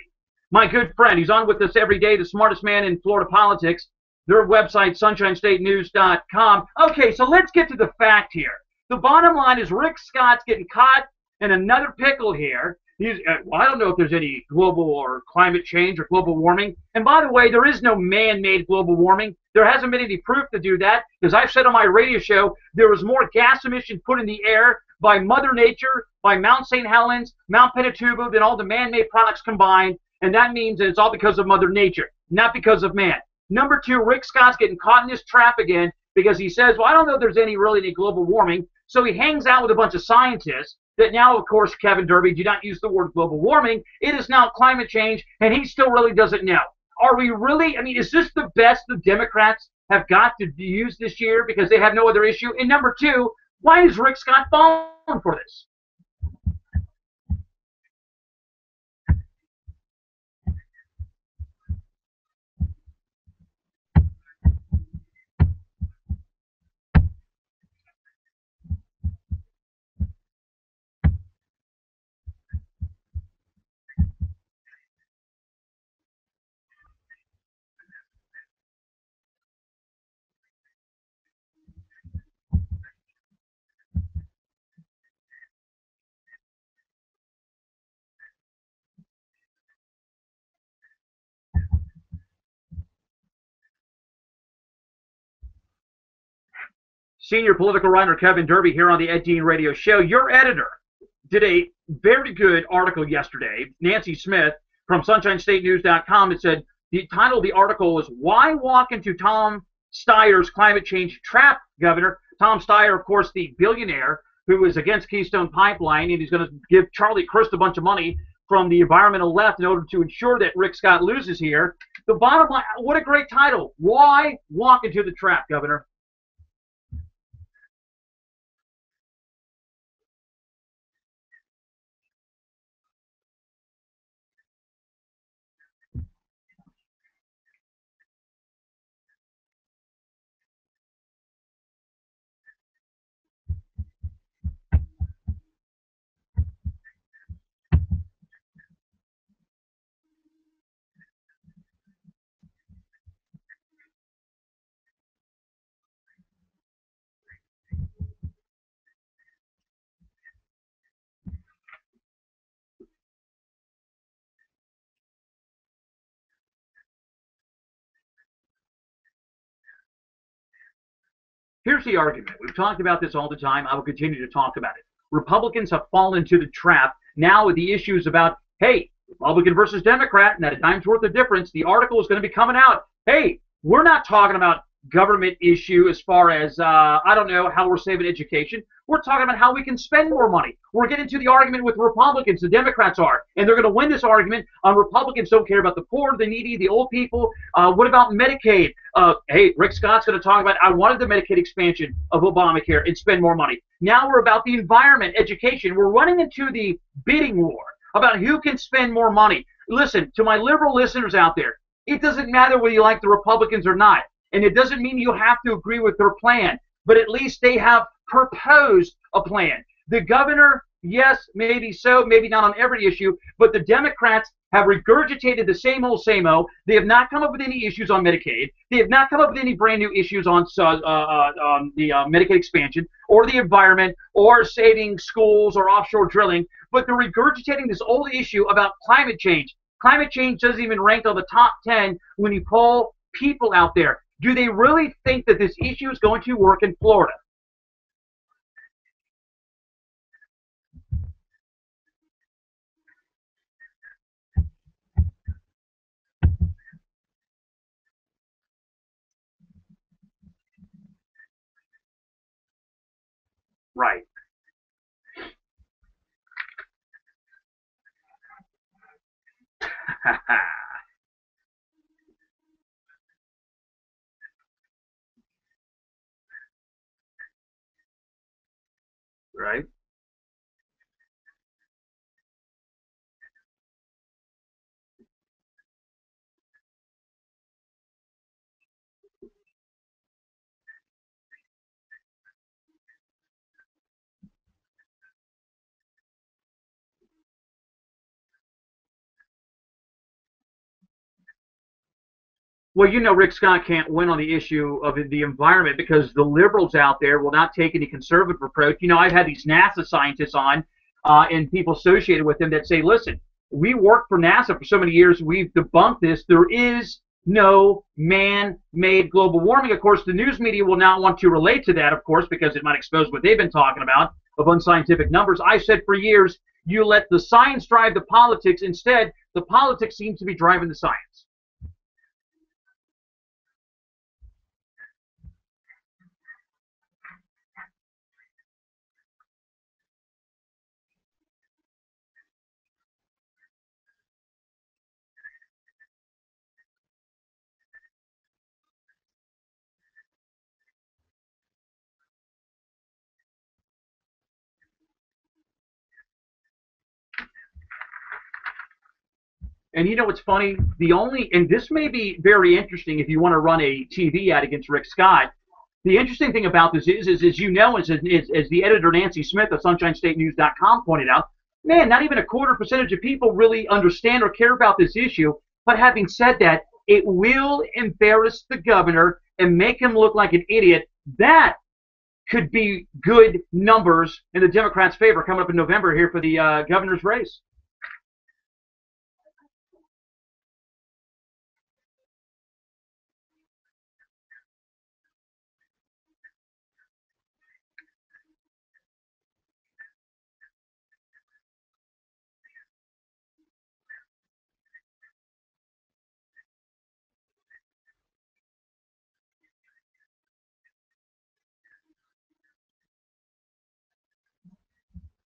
my good friend, he's on with us every day, the smartest man in Florida politics. Their website, sunshinestatenews.com. Okay, so let's get to the fact here. The bottom line is Rick Scott's getting caught in another pickle here. I don't know if there's any global or climate change or global warming. And by the way, there is no man-made global warming. There hasn't been any proof to do that. As I've said on my radio show, there was more gas emission put in the air by Mother Nature, by Mount St. Helens, Mount Pinatubo, than all the man-made products combined. And that means that it's all because of Mother Nature, not because of man. Number 2, Rick Scott's getting caught in this trap again because he says, well, I don't know if there's really any global warming. So he hangs out with a bunch of scientists that now, of course, Kevin Derby, do not use the word global warming. It is now climate change, and he still really doesn't know. Are we really, I mean, is this the best the Democrats have got to use this year because they have no other issue? And number 2, why is Rick Scott falling for this? Senior political writer Kevin Derby here on the Ed Dean Radio Show. Your editor did a very good article yesterday, Nancy Smith from SunshineStateNews.com. It said the title of the article was "Why Walk into Tom Steyer's Climate Change Trap, Governor?" Tom Steyer, of course, the billionaire who is against Keystone Pipeline, and he's going to give Charlie Crist a bunch of money from the environmental left in order to ensure that Rick Scott loses here. The bottom line, what a great title. Why walk into the trap, Governor? Here's the argument. We've talked about this all the time. I will continue to talk about it. Republicans have fallen into the trap. Now the issue is about, hey, Republican versus Democrat, not a dime's worth of difference. The article is going to be coming out. Hey, we're not talking about government issue as far as, I don't know, how we're saving education. We're talking about how we can spend more money. We're getting to the argument with Republicans. The Democrats are. And they're going to win this argument on Republicans don't care about the poor, the needy, the old people. What about Medicaid? Hey, Rick Scott's going to talk about, I wanted the Medicaid expansion of Obamacare and spend more money. Now we're about the environment, education. We're running into the bidding war about who can spend more money. Listen, to my liberal listeners out there, it doesn't matter whether you like the Republicans or not. And it doesn't mean you have to agree with their plan. but at least they have proposed a plan. The governor, yes, maybe so, maybe not on every issue, but the Democrats have regurgitated the same old, same old. They have not come up with any issues on Medicaid. They have not come up with any brand new issues on the Medicaid expansion or the environment or saving schools or offshore drilling, but they're regurgitating this old issue about climate change. Climate change doesn't even rank on the top 10 when you poll people out there. Do they really think that this issue is going to work in Florida? Right. Right. Well, you know, Rick Scott can't win on the issue of the environment because the liberals out there will not take any conservative approach. You know, I've had these NASA scientists on and people associated with them that say, listen, we worked for NASA for so many years, we've debunked this. There is no man-made global warming. Of course, the news media will not want to relate to that, of course, because it might expose what they've been talking about of unscientific numbers. I said for years, you let the science drive the politics. Instead, the politics seems to be driving the science. And you know what's funny? And this may be very interesting if you want to run a TV ad against Rick Scott. The interesting thing about this is you know, as the editor Nancy Smith of SunshineStateNews.com pointed out, man, not even a quarter percentage of people really understand or care about this issue. But having said that, it will embarrass the governor and make him look like an idiot. That could be good numbers in the Democrats' favor coming up in November here for the governor's race.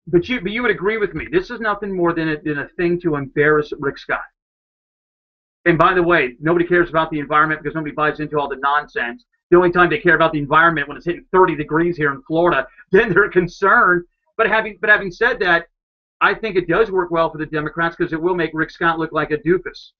But you would agree with me. This is nothing more than a thing to embarrass Rick Scott. And by the way, nobody cares about the environment because nobody buys into all the nonsense. The only time they care about the environment when it's hitting 30 degrees here in Florida, then they're concerned. But having said that, I think it does work well for the Democrats because it will make Rick Scott look like a doofus.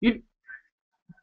You,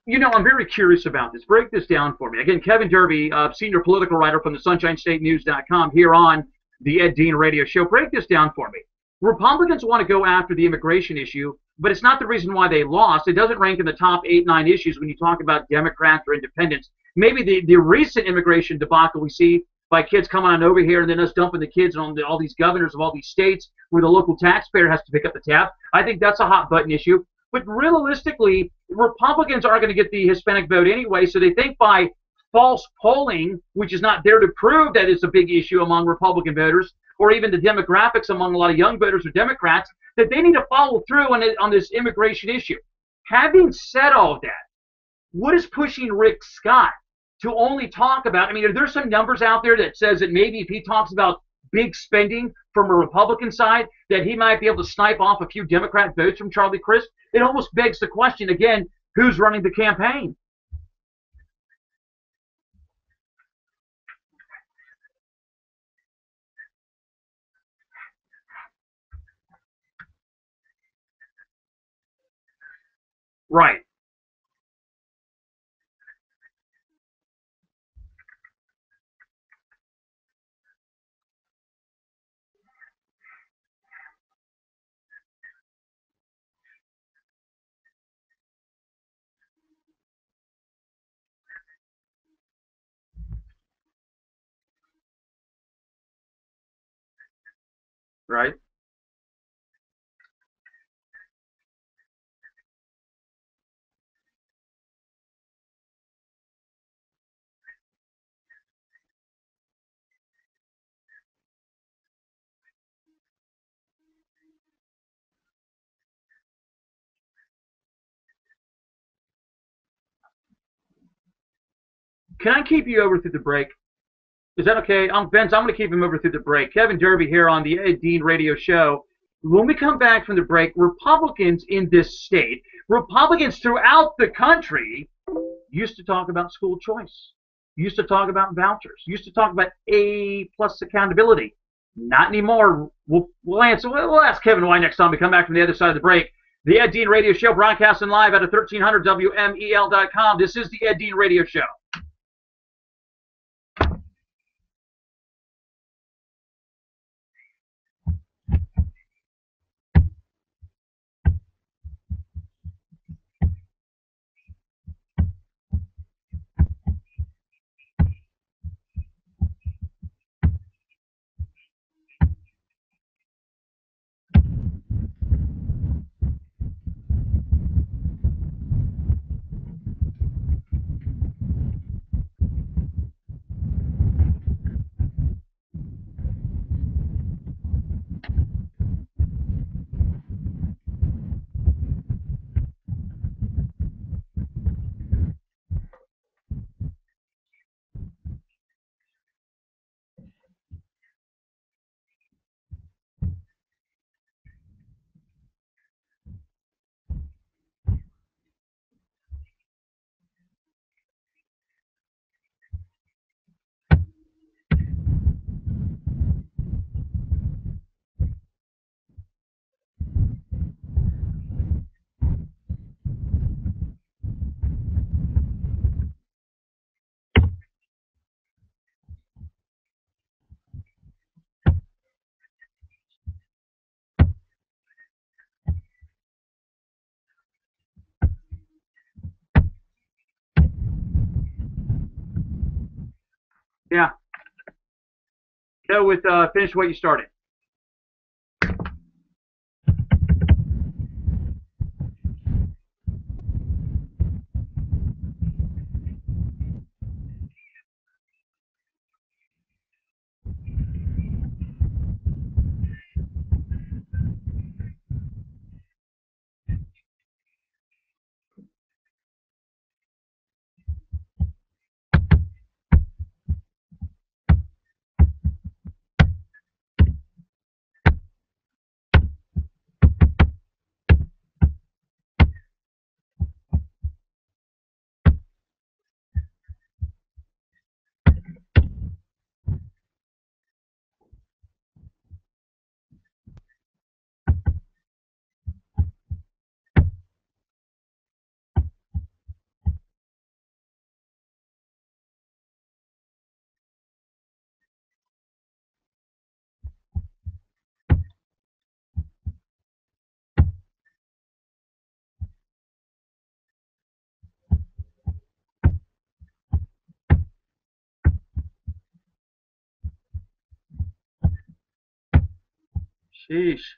you know, I'm very curious about this. Break this down for me. Again, Kevin Derby, senior political writer from the SunshineStateNews.com here on the Ed Dean Radio Show. Break this down for me. Republicans want to go after the immigration issue, but it's not the reason why they lost. It doesn't rank in the top 8, 9 issues when you talk about Democrats or independents. Maybe the recent immigration debacle we see by kids coming on over here and then us dumping the kids on all these governors of all these states where the local taxpayer has to pick up the tab. I think that's a hot button issue. But realistically, Republicans aren't going to get the Hispanic vote anyway, so they think by false polling, which is not there to prove that it's a big issue among Republican voters, or even the demographics among a lot of young voters or Democrats, that they need to follow through on this immigration issue. Having said all of that, what is pushing Rick Scott to only talk about, I mean, are there some numbers out there that says that maybe if he talks about big spending from a Republican side that he might be able to snipe off a few Democrat votes from Charlie Crist, it almost begs the question again, who's running the campaign? Right. Right. Can I keep you over through the break? Is that okay? Vince, I'm going to keep him over through the break. Kevin Derby here on the Ed Dean Radio Show. When we come back from the break, Republicans in this state, Republicans throughout the country, used to talk about school choice, used to talk about vouchers, used to talk about A+ accountability. Not anymore. We'll answer. We'll ask Kevin why next time we come back from the other side of the break. The Ed Dean Radio Show, broadcasting live at 1300WMEL.com. This is the Ed Dean Radio Show. Yeah. Go with finish what you started. Sheesh.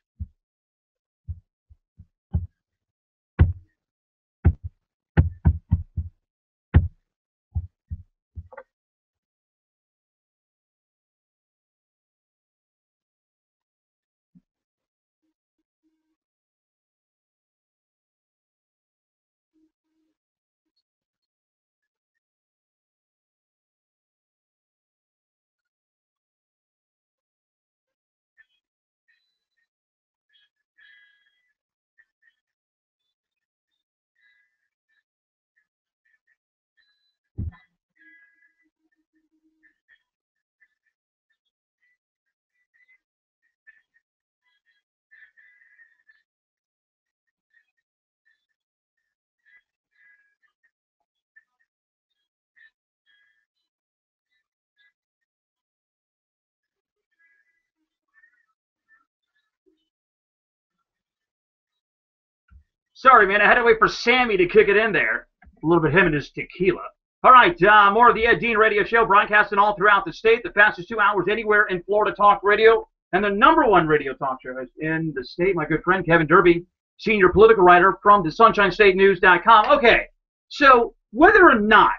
Sorry, man. I had to wait for Sammy to kick it in there. A little bit of him and his tequila. All right, more of the Ed Dean Radio Show, broadcasting all throughout the state. The fastest 2 hours anywhere in Florida Talk Radio. And the #1 radio talk show in the state, my good friend Kevin Derby, senior political writer from the SunshineStateNews.com. Okay, so whether or not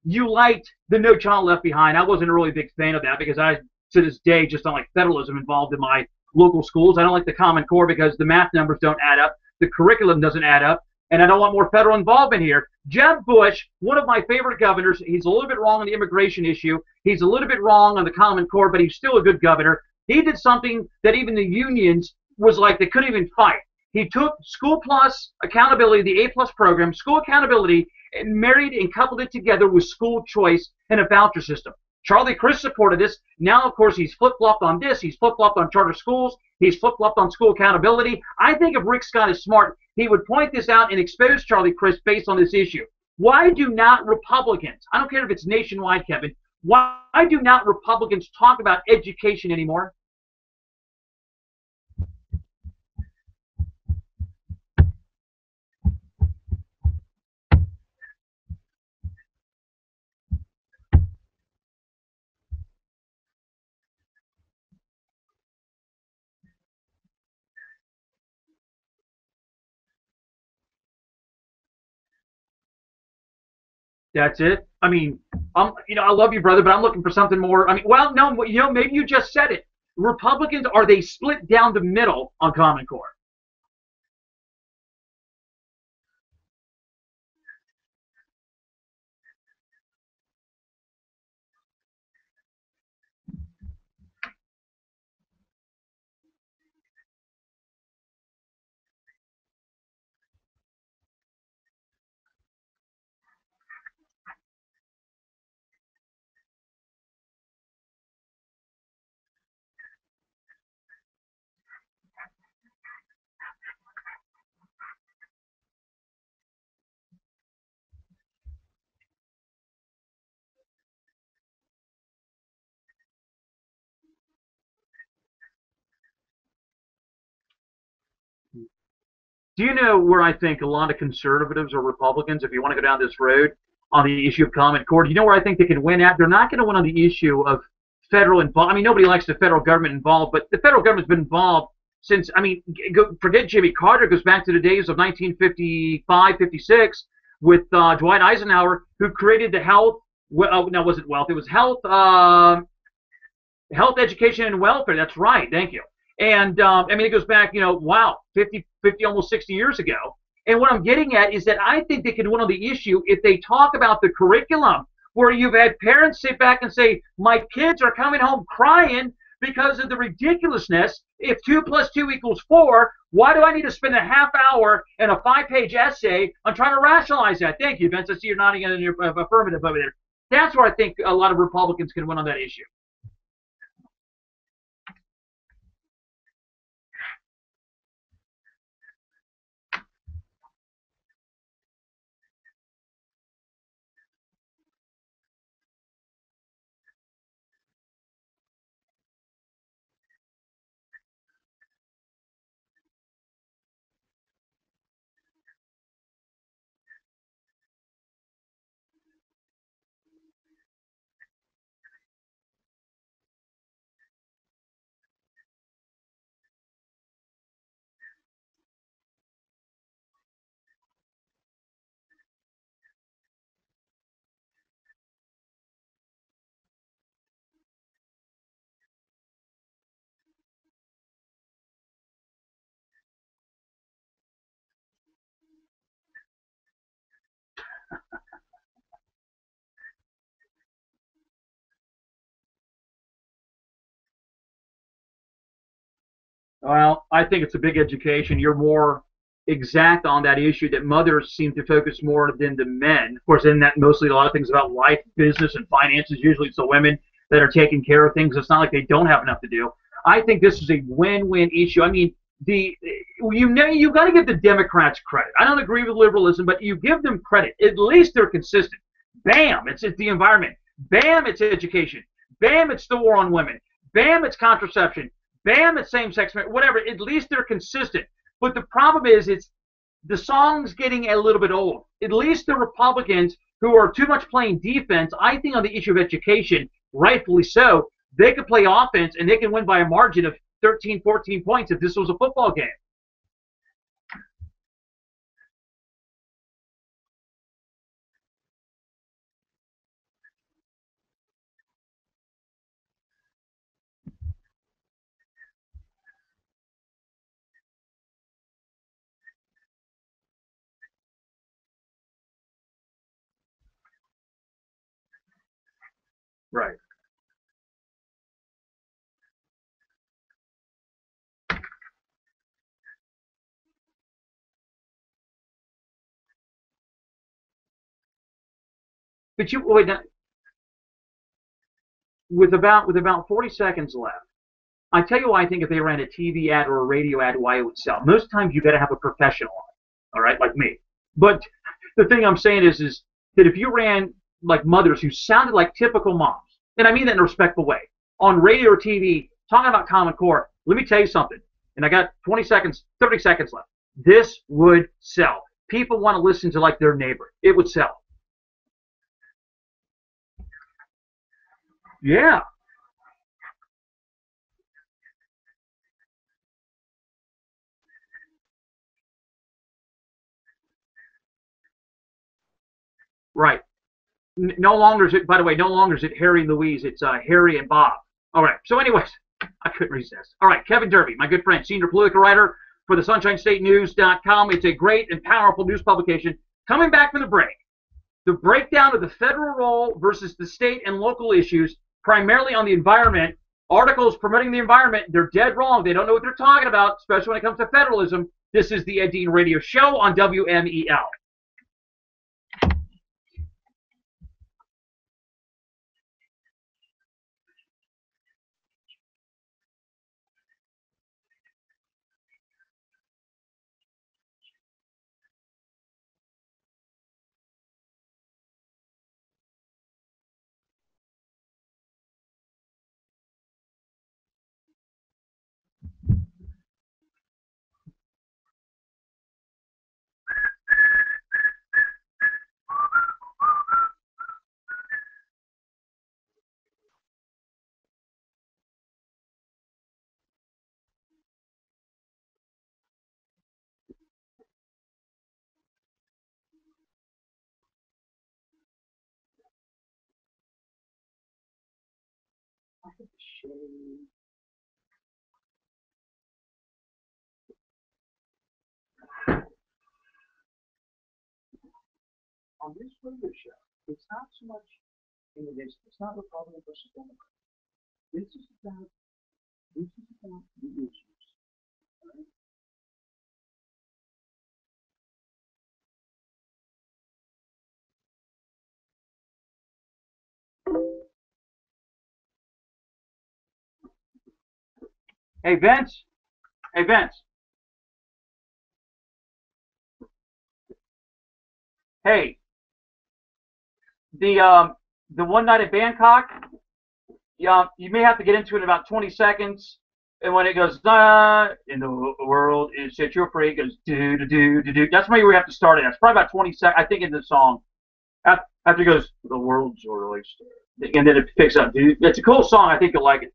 you liked the No Child Left Behind, I wasn't a really big fan of that because I, to this day, just don't like federalism involved in my local schools. I don't like the Common Core because the math numbers don't add up, the curriculum doesn't add up, and I don't want more federal involvement here. Jeb Bush, one of my favorite governors, he's a little bit wrong on the immigration issue. He's a little bit wrong on the Common Core, but he's still a good governor. He did something that even the unions was like they couldn't even fight. He took School Plus accountability, the A+ program, school accountability, and married and coupled it together with school choice and a voucher system. Charlie Crist supported this. Now, of course, he's flip-flopped on this. He's flip-flopped on charter schools. He's flip-flopped on school accountability. I think if Rick Scott is smart, he would point this out and expose Charlie Crist based on this issue. Why do not Republicans, I don't care if it's nationwide, Kevin, why do not Republicans talk about education anymore? That's it. I mean, I love you, brother, but I'm looking for something more. I mean, well, no, maybe you just said it. Republicans, are they split down the middle on Common Core? Do you know where I think a lot of conservatives or Republicans, if you want to go down this road on the issue of Common Core, do you know where I think they can win at? They're not going to win on the issue of federal involvement. I mean, nobody likes the federal government involved, but the federal government's been involved since, I mean, forget Jimmy Carter, goes back to the days of 1955, 56 with Dwight Eisenhower, who created the health, no, it wasn't wealth, it was health, health, education, and welfare. That's right. Thank you. And I mean, it goes back, wow, 50, almost 60 years ago. And what I'm getting at is that I think they can win on the issue if they talk about the curriculum, where you've had parents sit back and say, my kids are coming home crying because of the ridiculousness. If 2 + 2 = 4, why do I need to spend a half hour and a 5-page essay on trying to rationalize that? Thank you, Vince. I see you're nodding in your affirmative over there. That's where I think a lot of Republicans can win on that issue. Well, I think it's a big education. You're more exact on that issue that mothers seem to focus more than the men. Of course, in that mostly a lot of things about life, business, and finances. Usually it's the women that are taking care of things. It's not like they don't have enough to do. I think this is a win-win issue. I mean, you got to give the Democrats credit. I don't agree with liberalism, but you give them credit. At least they're consistent. Bam, it's the environment. Bam, it's education. Bam, it's the war on women. Bam, it's contraception. Bam, it's same-sex marriage. Whatever. At least they're consistent. But the problem is, the song's getting a little bit old. At least the Republicans who are too much playing defense, I think on the issue of education, rightfully so, they could play offense and they can win by a margin of 13, 14 points if this was a football game. Right. But you wait now, with about 40 seconds left. I tell you why I think if they ran a TV ad or a radio ad, why it would sell. Most times you got to have a professional on it, all right, like me. But the thing I'm saying is that if you ran like mothers who sounded like typical moms, and I mean that in a respectful way, on radio or TV, talking about Common Core, let me tell you something. And I got 20 seconds, 30 seconds left. This would sell. People want to listen to like their neighbor. It would sell. Yeah. Right. No longer is it, by the way, no longer is it Harry and Louise. It's Harry and Bob. All right. So, anyways, I couldn't resist. All right. Kevin Derby, my good friend, senior political writer for the SunshineStateNews.com. It's a great and powerful news publication. Coming back from the break, the breakdown of the federal role versus the state and local issues, primarily on the environment. Articles promoting the environment, they're dead wrong. They don't know what they're talking about, especially when it comes to federalism. This is the Ed Dean Radio Show on WMEL. On this radio show, it's not so much in the it's not Republican versus Democrat. This is about the issues. Hey Vince. Hey Vince. Hey, the one night at Bangkok. Yeah, you may have to get into it in about 20 seconds. And when it goes, in the world is set you free, it goes do do do do do. That's where we have to start it. It's probably about 20 seconds. I think in the song. After it goes, the world's your oyster, and then it picks up. Dude, it's a cool song. I think you'll like it.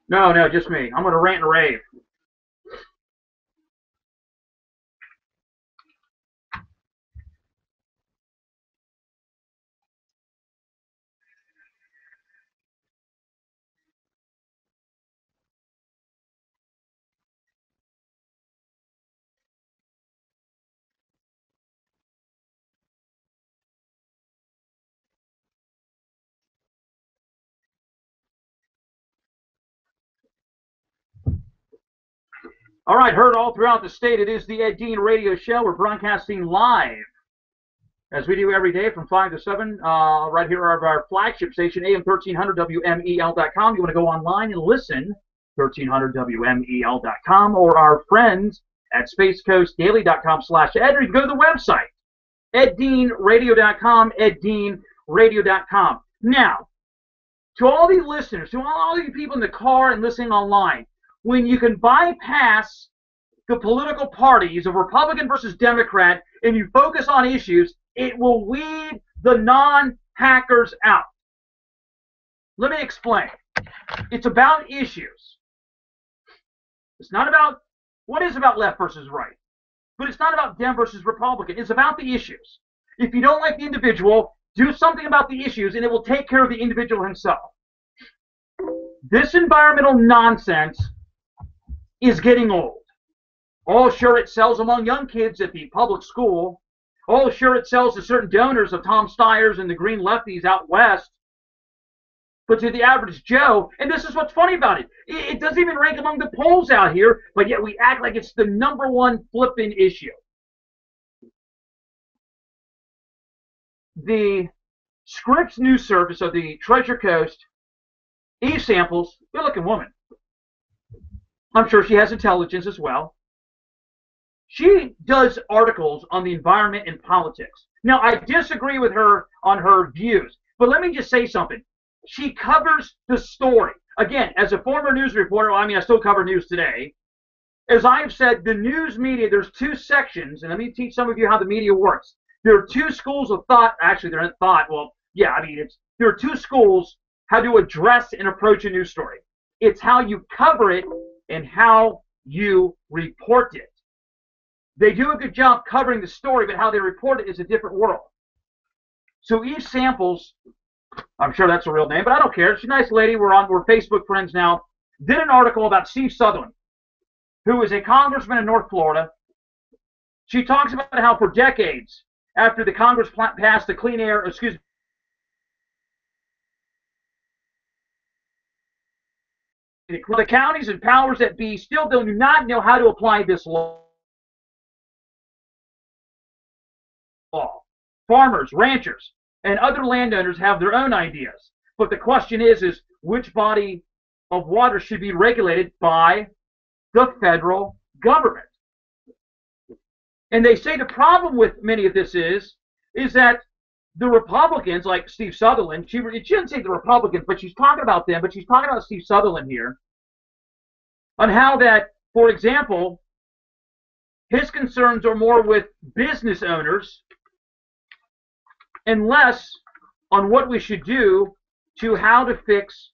No, no, just me. I'm going to rant and rave. All right, heard all throughout the state. It is the Ed Dean Radio Show. We're broadcasting live, as we do every day from 5 to 7, right here at our flagship station, AM 1300 WMEL.com. You want to go online and listen, 1300 WMEL.com, or our friends at spacecoastdaily.com/Ed, or you can go to the website, eddeanradio.com, eddeanradio.com. Now, to all the listeners, to all you people in the car and listening online, when you can bypass the political parties of Republican versus Democrat and you focus on issues, it will weed the non-hackers out. Let me explain. It's about issues. It's not about what is about left versus right, but it's not about Dem versus Republican. It's about the issues. If you don't like the individual, do something about the issues and it will take care of the individual himself. This environmental nonsense is getting old. Oh, sure, it sells among young kids at the public school. Oh, sure, it sells to certain donors of Tom Steyer's and the Green Lefties out west. But to the average Joe, and this is what's funny about it, it doesn't even rank among the polls out here, but yet we act like it's the #1 flipping issue. The Scripps News Service of the Treasure Coast, Eve Samples, good-looking woman. I'm sure she has intelligence as well. She does articles on the environment and politics. Now, I disagree with her on her views, but let me just say something. She covers the story. Again, as a former news reporter, well, I mean, I still cover news today. As I have said, the news media, there's two sections, and let me teach some of you how the media works. There are two schools of thought. Actually, they're not thought. Well, yeah, I mean, there are two schools how to address and approach a news story. It's how you cover it and how you report it. They do a good job covering the story, but how they report it is a different world. So Eve Samples, I'm sure that's a real name, but I don't care. She's a nice lady. We're Facebook friends now. Did an article about Steve Sutherland, who is a congressman in North Florida. She talks about how for decades after the Congress passed the Clean Air, the counties and powers that be still do not know how to apply this law. Farmers, ranchers, and other landowners have their own ideas. But the question is which body of water should be regulated by the federal government? And they say the problem with many of this is that the Republicans, like Steve Sutherland, she didn't say the Republicans, but she's talking about them, but she's talking about Steve Sutherland here, on how that, for example, his concerns are more with business owners and less on what we should do to how to fix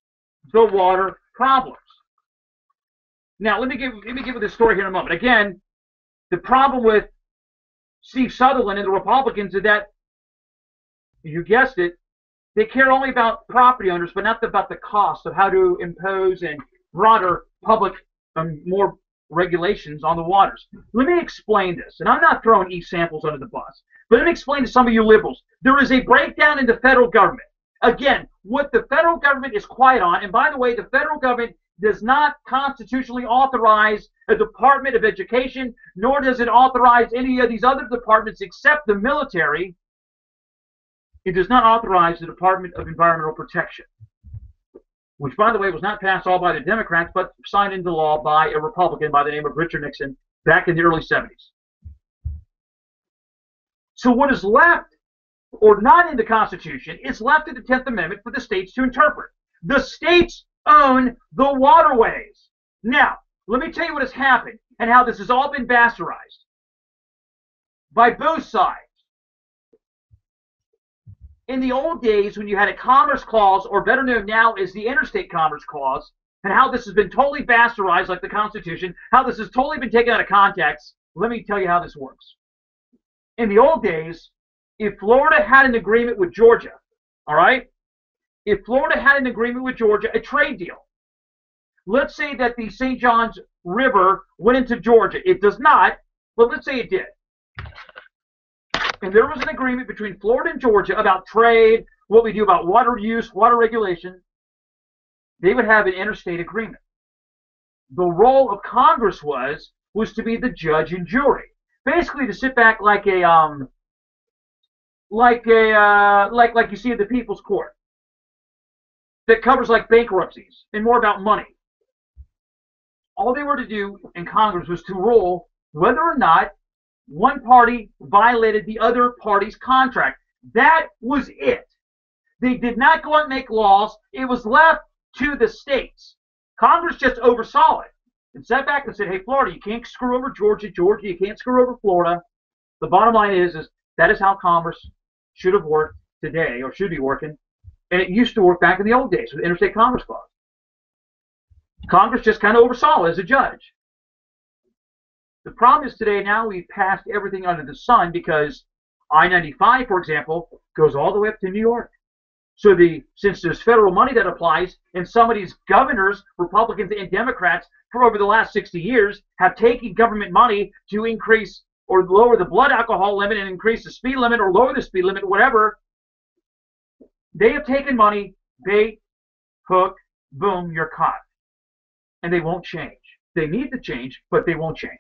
the water problems. Now, let me give you this story here in a moment. Again, the problem with Steve Sutherland and the Republicans is that, you guessed it, they care only about property owners, but not about the cost of how to impose and broader public more regulations on the waters. Let me explain this, and I'm not throwing Eve Samples under the bus, but let me explain to some of you liberals. There is a breakdown in the federal government. Again, what the federal government is quiet on, and by the way, the federal government does not constitutionally authorize a Department of Education, nor does it authorize any of these other departments except the military. It does not authorize the Department of Environmental Protection, which, by the way, was not passed all by the Democrats, but signed into law by a Republican by the name of Richard Nixon back in the early 70s. So what is left, or not in the Constitution, is left in the 10th Amendment for the states to interpret. The states own the waterways. Now, let me tell you what has happened and how this has all been bastardized by both sides. In the old days, when you had a Commerce Clause, or better known now as the Interstate Commerce Clause, and how this has been totally bastardized like the Constitution, how this has totally been taken out of context. Let me tell you how this works. In the old days, if Florida had an agreement with Georgia, all right, if Florida had an agreement with Georgia, a trade deal, let's say that the St. Johns River went into Georgia. It does not, but let's say it did. And there was an agreement between Florida and Georgia about trade, what we do about water use, water regulation. They would have an interstate agreement. The role of Congress was to be the judge and jury, basically to sit back like you see at the People's Court, that covers like bankruptcies and more about money. All they were to do in Congress was to rule whether or not one party violated the other party's contract. That was it. They did not go out and make laws. It was left to the states. Congress just oversaw it and sat back and said, hey, Florida, you can't screw over Georgia. Georgia, you can't screw over Florida. The bottom line is that is how Congress should have worked today, or should be working. And it used to work back in the old days with Interstate Commerce Clause. Congress just kind of oversaw it as a judge. The problem is today now we've passed everything under the sun, because I-95, for example, goes all the way up to New York. So since there's federal money that applies, and some of these governors, Republicans and Democrats, for over the last 60 years, have taken government money to increase or lower the blood alcohol limit and increase the speed limit or lower the speed limit, whatever. They have taken money, bait, hook, boom, you're caught. And they won't change. They need to change, but they won't change.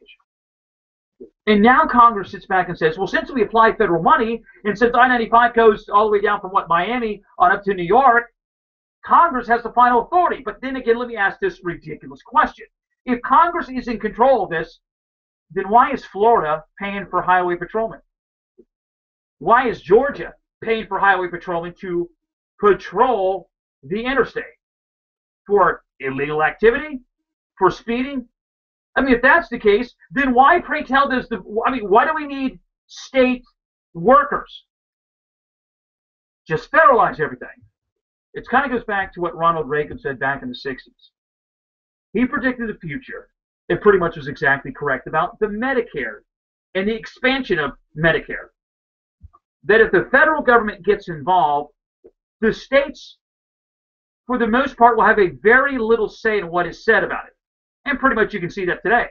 And now Congress sits back and says, well, since we apply federal money, and since I-95 goes all the way down from Miami on up to New York, Congress has the final authority. But then again, let me ask this ridiculous question. If Congress is in control of this, then why is Florida paying for highway patrolmen? Why is Georgia paying for highway patrolmen to patrol the interstate? For illegal activity? For speeding? I mean, if that's the case, then why, pray tell, why do we need state workers? Just federalize everything. It kind of goes back to what Ronald Reagan said back in the 60s. He predicted the future. It pretty much was exactly correct about the Medicare and the expansion of Medicare. That if the federal government gets involved, the states, for the most part, will have a very little say in what is said about it. And pretty much you can see that today.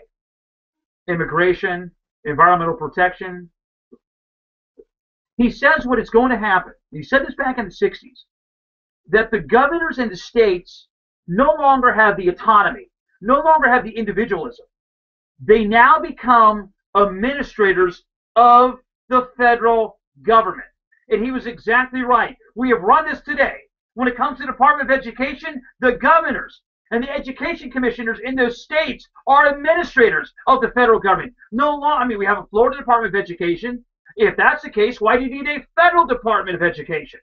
Immigration, environmental protection. He says what is going to happen. He said this back in the 60s. That the governors and the states no longer have the autonomy, no longer have the individualism. They now become administrators of the federal government. And he was exactly right. We have run this today. When it comes to the Department of Education, the governors and the education commissioners in those states are administrators of the federal government. No longer, I mean, we have a Florida Department of Education. If that's the case, why do you need a federal Department of Education?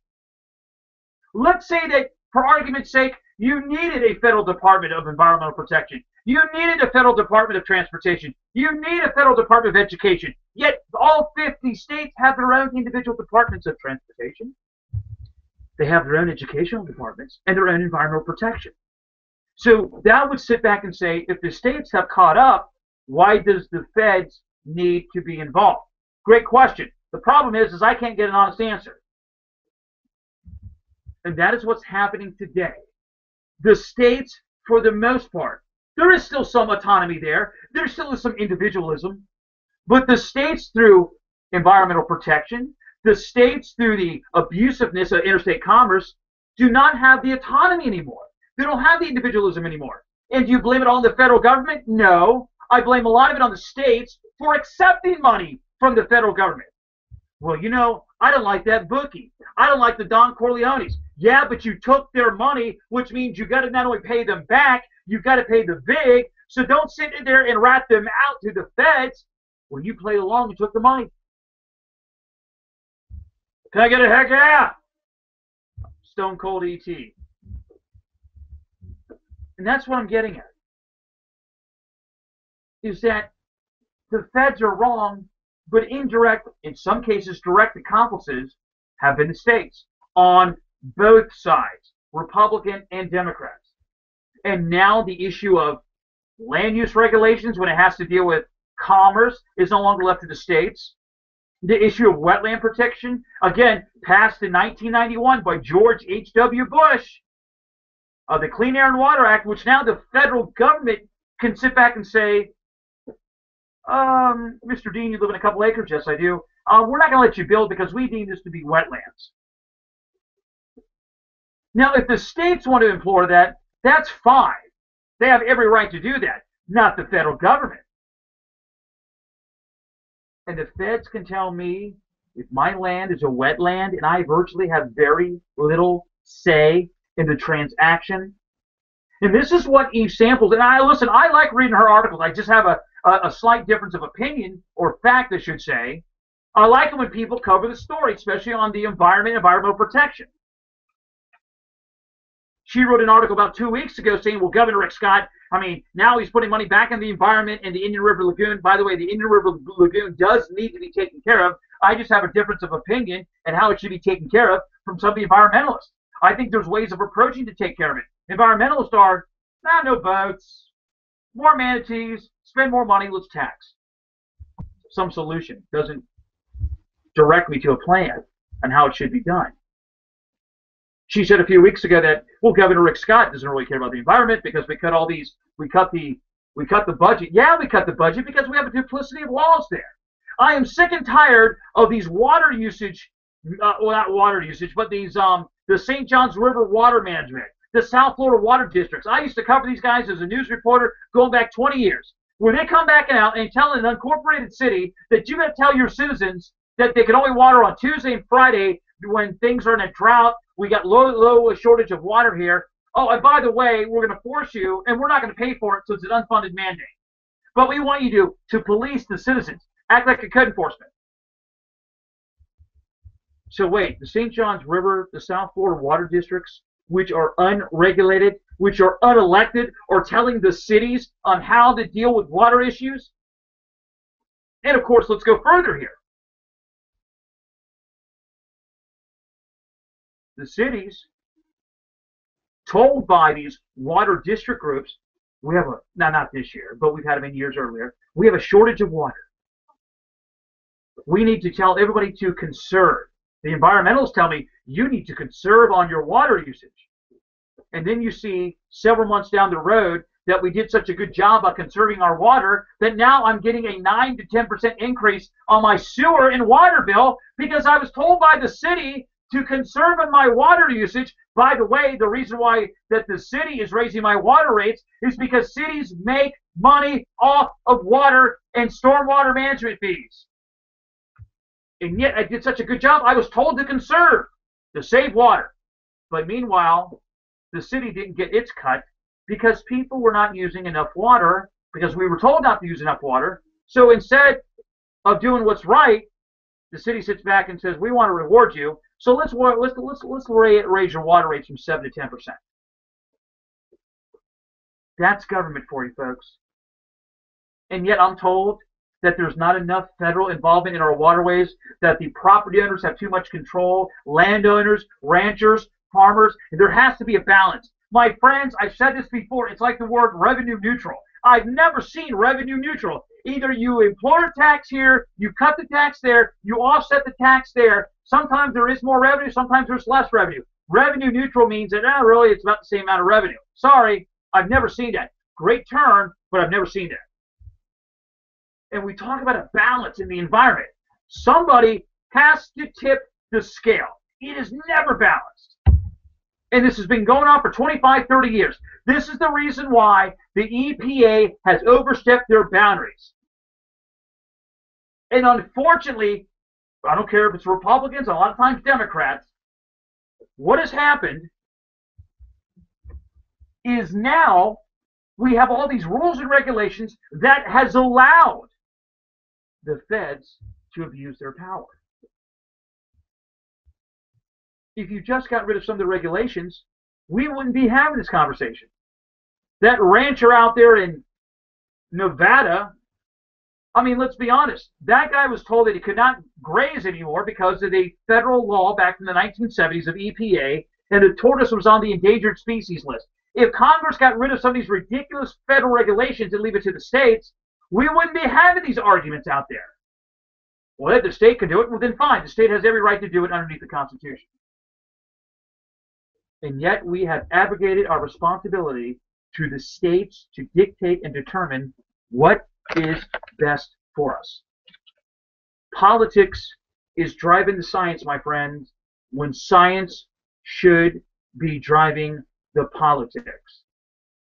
Let's say that, for argument's sake, you needed a federal Department of Environmental Protection. You needed a federal Department of Transportation. You need a federal Department of Education. Yet all 50 states have their own individual departments of transportation. They have their own educational departments and their own environmental protection. So that would sit back and say, if the states have caught up, why does the feds need to be involved? Great question. The problem is I can't get an honest answer. And that is what's happening today. The states, for the most part, there is still some autonomy there. There still is some individualism. But the states, through environmental protection, the states, through the abusiveness of interstate commerce, do not have the autonomy anymore. They don't have the individualism anymore. And do you blame it on the federal government? No. I blame a lot of it on the states for accepting money from the federal government. Well, you know, I don't like that bookie. I don't like the Don Corleones. Yeah, but you took their money, which means you got to not only pay them back, you got to pay the VIG. So don't sit in there and rat them out to the feds when you played along and took the money. Can I get a heck yeah? Stone Cold E.T. And that's what I'm getting at. Is that the feds are wrong, but indirect, in some cases, direct accomplices have been the states on both sides, Republican and Democrats. And now the issue of land use regulations when it has to deal with commerce is no longer left to the states. The issue of wetland protection, again, passed in 1991 by George H.W. Bush, the Clean Air and Water Act, which now the federal government can sit back and say, Mr. Dean, you live in a couple acres. Yes, I do. We're not going to let you build because we deem this to be wetlands. Now, if the states want to implore that, that's fine. They have every right to do that, not the federal government. And the feds can tell me if my land is a wetland and I virtually have very little say in the transaction. And this is what Eve Samples, and I like reading her articles. I just have a slight difference of opinion, or fact, I should say. I like it when people cover the story, especially on the environmental protection. She wrote an article about 2 weeks ago saying, well, Governor Rick Scott, now he's putting money back in the environment and the Indian River Lagoon. By the way, the Indian River Lagoon does need to be taken care of. I just have a difference of opinion and how it should be taken care of from some of the environmentalists. I think there's ways of approaching to take care of it. Environmentalists are, no boats, more manatees, spend more money, let's tax. Some solution doesn't direct me to a plan on how it should be done. She said a few weeks ago that, well, Governor Rick Scott doesn't really care about the environment because we cut the budget. Yeah, we cut the budget because we have a duplicity of laws there. I am sick and tired of these water usage, well, not water usage, but these the St. Johns River water management, the South Florida water districts. I used to cover these guys as a news reporter going back 20 years. Where they come back out and tell an unincorporated city that you got to tell your citizens that they can only water on Tuesday and Friday when things are in a drought. We got low shortage of water here. Oh, and by the way, we're going to force you, and we're not going to pay for it, so it's an unfunded mandate. But we want you to police the citizens, act like a code enforcement. So wait, the St. Johns River, the South Florida water districts, which are unregulated, which are unelected, are telling the cities on how to deal with water issues? And of course, let's go further here. The cities, told by these water district groups, we have not this year, but we've had them in years earlier, we have a shortage of water. We need to tell everybody to conserve. The environmentalists tell me, you need to conserve on your water usage. And then you see several months down the road that we did such a good job of conserving our water that now I'm getting a 9 to 10% increase on my sewer and water bill because I was told by the city to conserve in my water usage. By the way, the reason why that the city is raising my water rates is because cities make money off of water and stormwater management fees. And yet I did such a good job, I was told to conserve, to save water. But meanwhile, the city didn't get its cut because people were not using enough water because we were told not to use enough water. So instead of doing what's right, the city sits back and says, we want to reward you. So let's raise your water rates from 7 to 10%. That's government for you, folks. And yet I'm told that there's not enough federal involvement in our waterways, that the property owners have too much control, landowners, ranchers, farmers, and there has to be a balance. My friends, I've said this before, it's like the word revenue neutral. I've never seen revenue neutral. Either you employ a tax here, you cut the tax there, you offset the tax there. Sometimes there is more revenue, sometimes there's less revenue. Revenue neutral means that, really, it's about the same amount of revenue. Sorry, I've never seen that. Great term, but I've never seen that. And we talk about a balance in the environment. Somebody has to tip the scale. It is never balanced. And this has been going on for 25, 30 years. This is the reason why the EPA has overstepped their boundaries. And unfortunately, I don't care if it's Republicans, a lot of times Democrats, what has happened is now we have all these rules and regulations that has allowed the feds to abuse their power. If you just got rid of some of the regulations, we wouldn't be having this conversation. That rancher out there in Nevada, let's be honest, that guy was told that he could not graze anymore because of the federal law back in the 1970s of EPA, and the tortoise was on the endangered species list. If Congress got rid of some of these ridiculous federal regulations and leave it to the states, we wouldn't be having these arguments out there. Well, if the state can do it, well, then fine. The state has every right to do it underneath the Constitution. And yet we have abrogated our responsibility to the states to dictate and determine what is best for us. Politics is driving the science, my friends, when science should be driving the politics.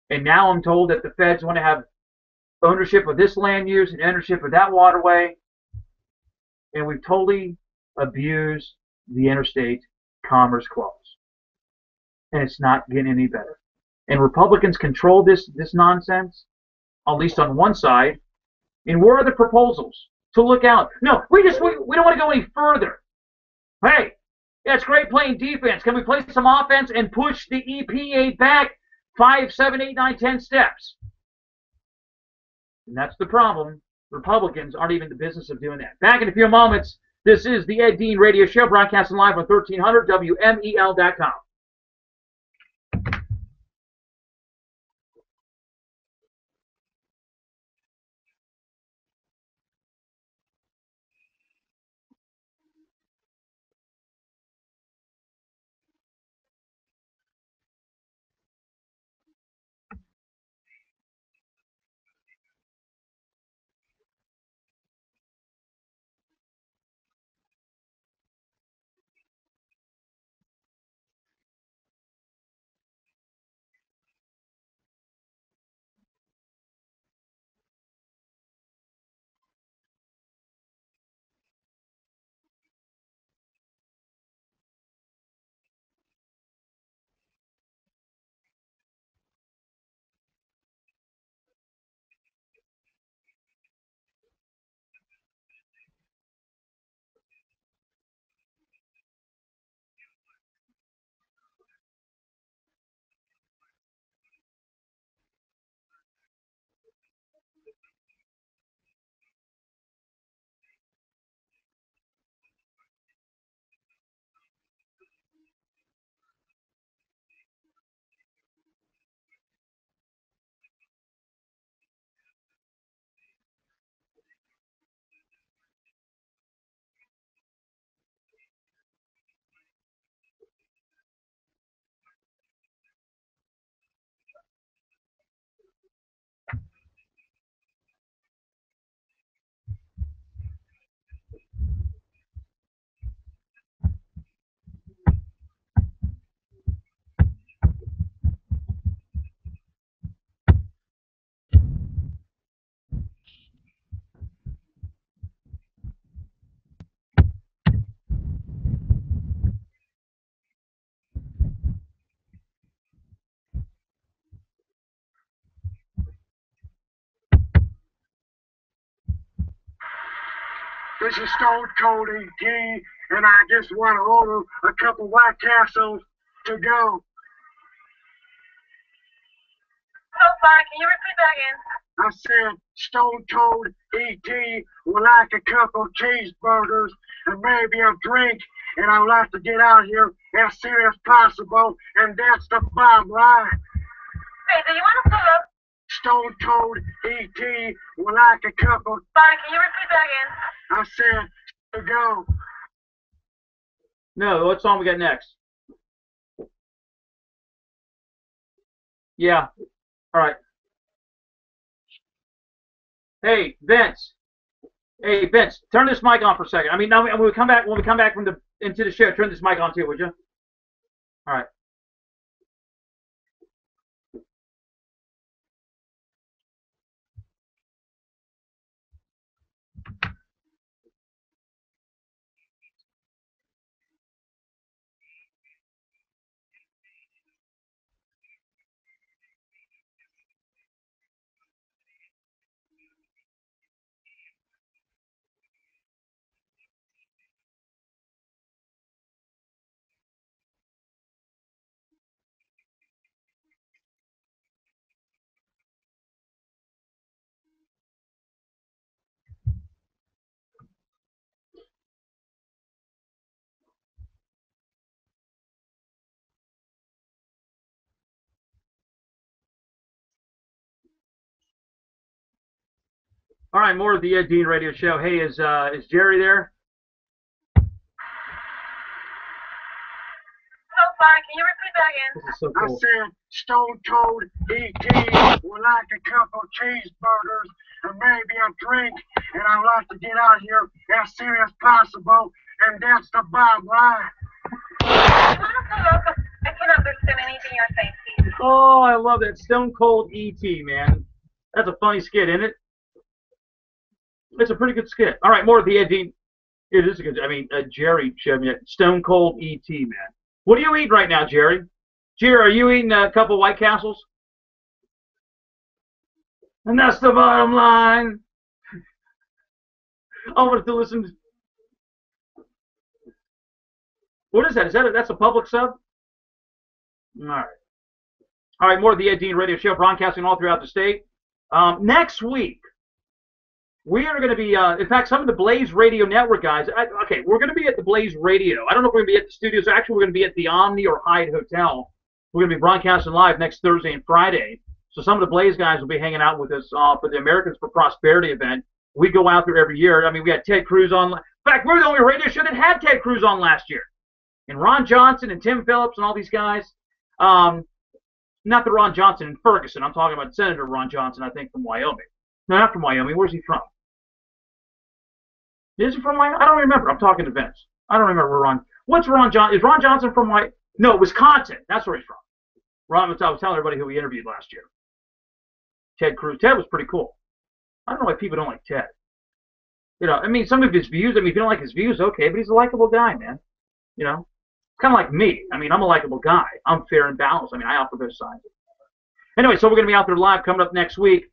And now I'm told that the feds want to have ownership of this land use and ownership of that waterway. And we've totally abused the Interstate Commerce Clause. And it's not getting any better. And Republicans control this nonsense, at least on one side. And where are the proposals to look out? No, we don't want to go any further. Hey, yeah, it's great playing defense. Can we play some offense and push the EPA back 5, 7, 8, 9, 10 steps? And that's the problem. Republicans aren't even in the business of doing that. Back in a few moments, this is the Ed Dean Radio Show, broadcasting live on 1300 WMEL.com. This is Stone Cold ET, and I just want to order a couple White Castles to go. So sorry, can you repeat that again? I said Stone Cold ET would like a couple cheeseburgers and maybe a drink, and I would like to get out here as soon as possible, and that's the bottom line. Hey, do you want to pull up? Stone Cold ET would like a couple. Sorry, can you repeat that again? I said to go. No, what song we got next? Yeah. All right. Hey, Vince. Hey, Vince, turn this mic on for a second. I mean, now when we come back from into the show, turn this mic on too, would you? All right. All right, more of the Ed Dean Radio Show. Hey, is Jerry there? So sorry, can you repeat that again? This is so I cool. said Stone Cold E.T. would like a couple cheeseburgers and maybe a drink, and I'd like to get out here as soon as possible, and that's the bottom line. You want to pull up? I can't understand anything you're saying, please. Oh, I love that Stone Cold E.T., man. That's a funny skit, isn't it? It's a pretty good skit. All right, more of the Ed Dean. It is a good. I mean, Jerry showed me that Stone Cold E.T., man. What are you eating right now, Jerry? Jerry, are you eating a couple White Castles? And that's the bottom line. I want to listen. What is that? That's a public sub? All right. All right, more of the Ed Dean Radio Show, broadcasting all throughout the state. Next week, we are going to be, in fact, some of the Blaze Radio Network guys, okay, we're going to be at the Blaze Radio. I don't know if we're going to be at the studios. Actually, we're going to be at the Omni or Hyde Hotel. We're going to be broadcasting live next Thursday and Friday. So some of the Blaze guys will be hanging out with us for the Americans for Prosperity event. We go out there every year. I mean, we had Ted Cruz on. In fact, we're the only radio show that had Ted Cruz on last year. And Ron Johnson and Tim Phillips and all these guys. Not the Ron Johnson in Ferguson. I'm talking about Senator Ron Johnson, I think, from Wyoming. No, not from Wyoming. Where's he from? Is he from Wyoming? I don't remember. I'm talking to Vince. I don't remember where Ron. What's Ron Johnson? Is Ron Johnson from Wyoming? No, Wisconsin. That's where he's from. Ron, I was telling everybody who we interviewed last year. Ted Cruz. Ted was pretty cool. I don't know why people don't like Ted. You know, I mean, some of his views, I mean, if you don't like his views, okay, but he's a likable guy, man. You know? Kind of like me. I mean, I'm a likable guy. I'm fair and balanced. I mean, I offer both sides. Anyway, so we're going to be out there live coming up next week.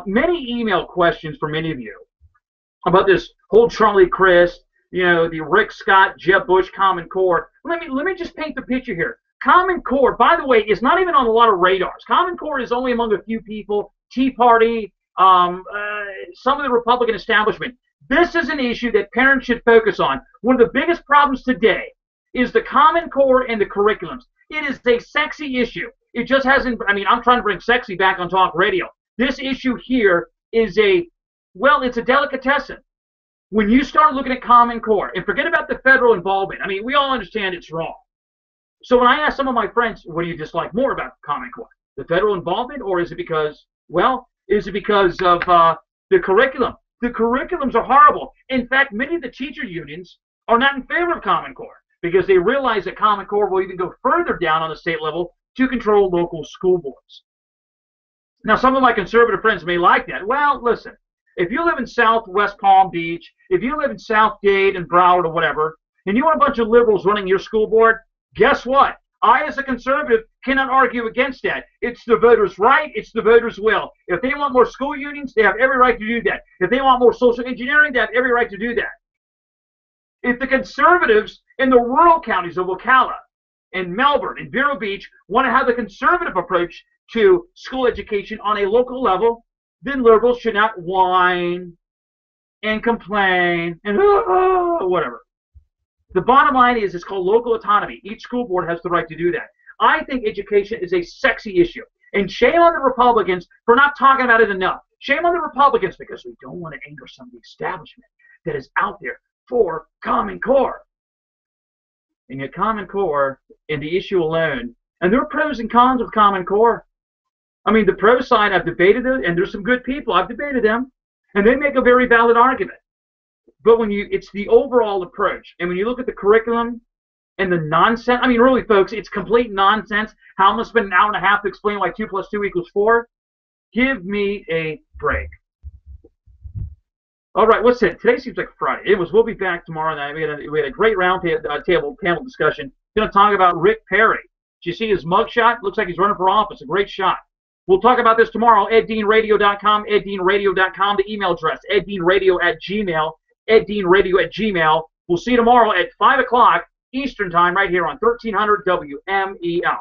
Many email questions from many of you about this whole Charlie Crist, you know, the Rick Scott, Jeb Bush Common Core. Let me just paint the picture here. Common Core, by the way, is not even on a lot of radars. Common Core is only among a few people. Tea Party, some of the Republican establishment. This is an issue that parents should focus on. One of the biggest problems today is the Common Core and the curriculums. It is a sexy issue. It just hasn't, I mean, I'm trying to bring sexy back on talk radio. This issue here is it's a delicatessen. When you start looking at Common Core, and forget about the federal involvement, I mean, we all understand it's wrong. So when I ask some of my friends, what do you dislike more about Common Core? The federal involvement, or is it because of the curriculum? The curriculums are horrible. In fact, many of the teacher unions are not in favor of Common Core because they realize that Common Core will even go further down on the state level to control local school boards. Now, some of my conservative friends may like that. Well, listen, if you live in Southwest Palm Beach, if you live in South Dade and Broward or whatever, and you want a bunch of liberals running your school board, guess what? I, as a conservative, cannot argue against that. It's the voters' right. It's the voters' will. If they want more school unions, they have every right to do that. If they want more social engineering, they have every right to do that. If the conservatives in the rural counties of Ocala and Melbourne and Vero Beach want to have the conservative approach to school education on a local level, then liberals should not whine and complain and whatever. The bottom line is it's called local autonomy. Each school board has the right to do that. I think education is a sexy issue. And shame on the Republicans for not talking about it enough. Shame on the Republicans because we don't want to anger some of the establishment that is out there for Common Core. And yet Common Core and the issue alone, and there are pros and cons of Common Core. I mean, the pro side, I've debated it, and there's some good people. I've debated them, and they make a very valid argument. But it's the overall approach. And when you look at the curriculum and the nonsense, I mean, really, folks, it's complete nonsense. How I'm going to spend an hour and a half to explain why 2 + 2 = 4? Give me a break. All right, what's it? Today seems like Friday. Anyways, we'll be back tomorrow night. We had a great panel discussion. Going to talk about Rick Perry. Did you see his mugshot? Looks like he's running for office. A great shot. We'll talk about this tomorrow. EdDeanRadio.com, EdDeanRadio.com, the email address, EdDeanRadio@gmail, EdDeanRadio@gmail. We'll see you tomorrow at 5 o'clock Eastern Time right here on 1300 WMEL.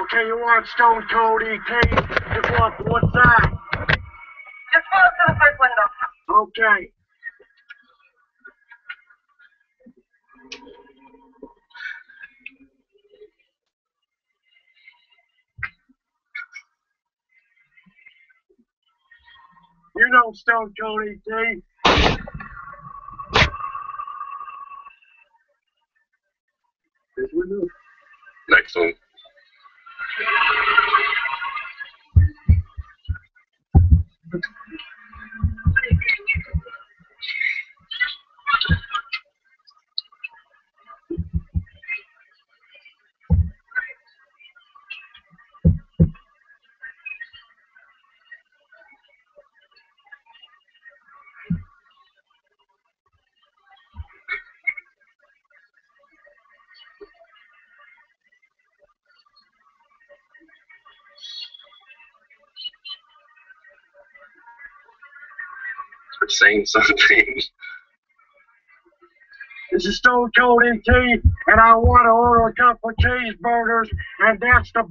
Okay, you want Stone Cold E.T.? Just go up to what side? Just go up to the first window. Okay. You know Stone Cold E.T. This window? Next one. We're saying something. This is Stone Cold E.T. and I want to order a couple of cheeseburgers, and that's the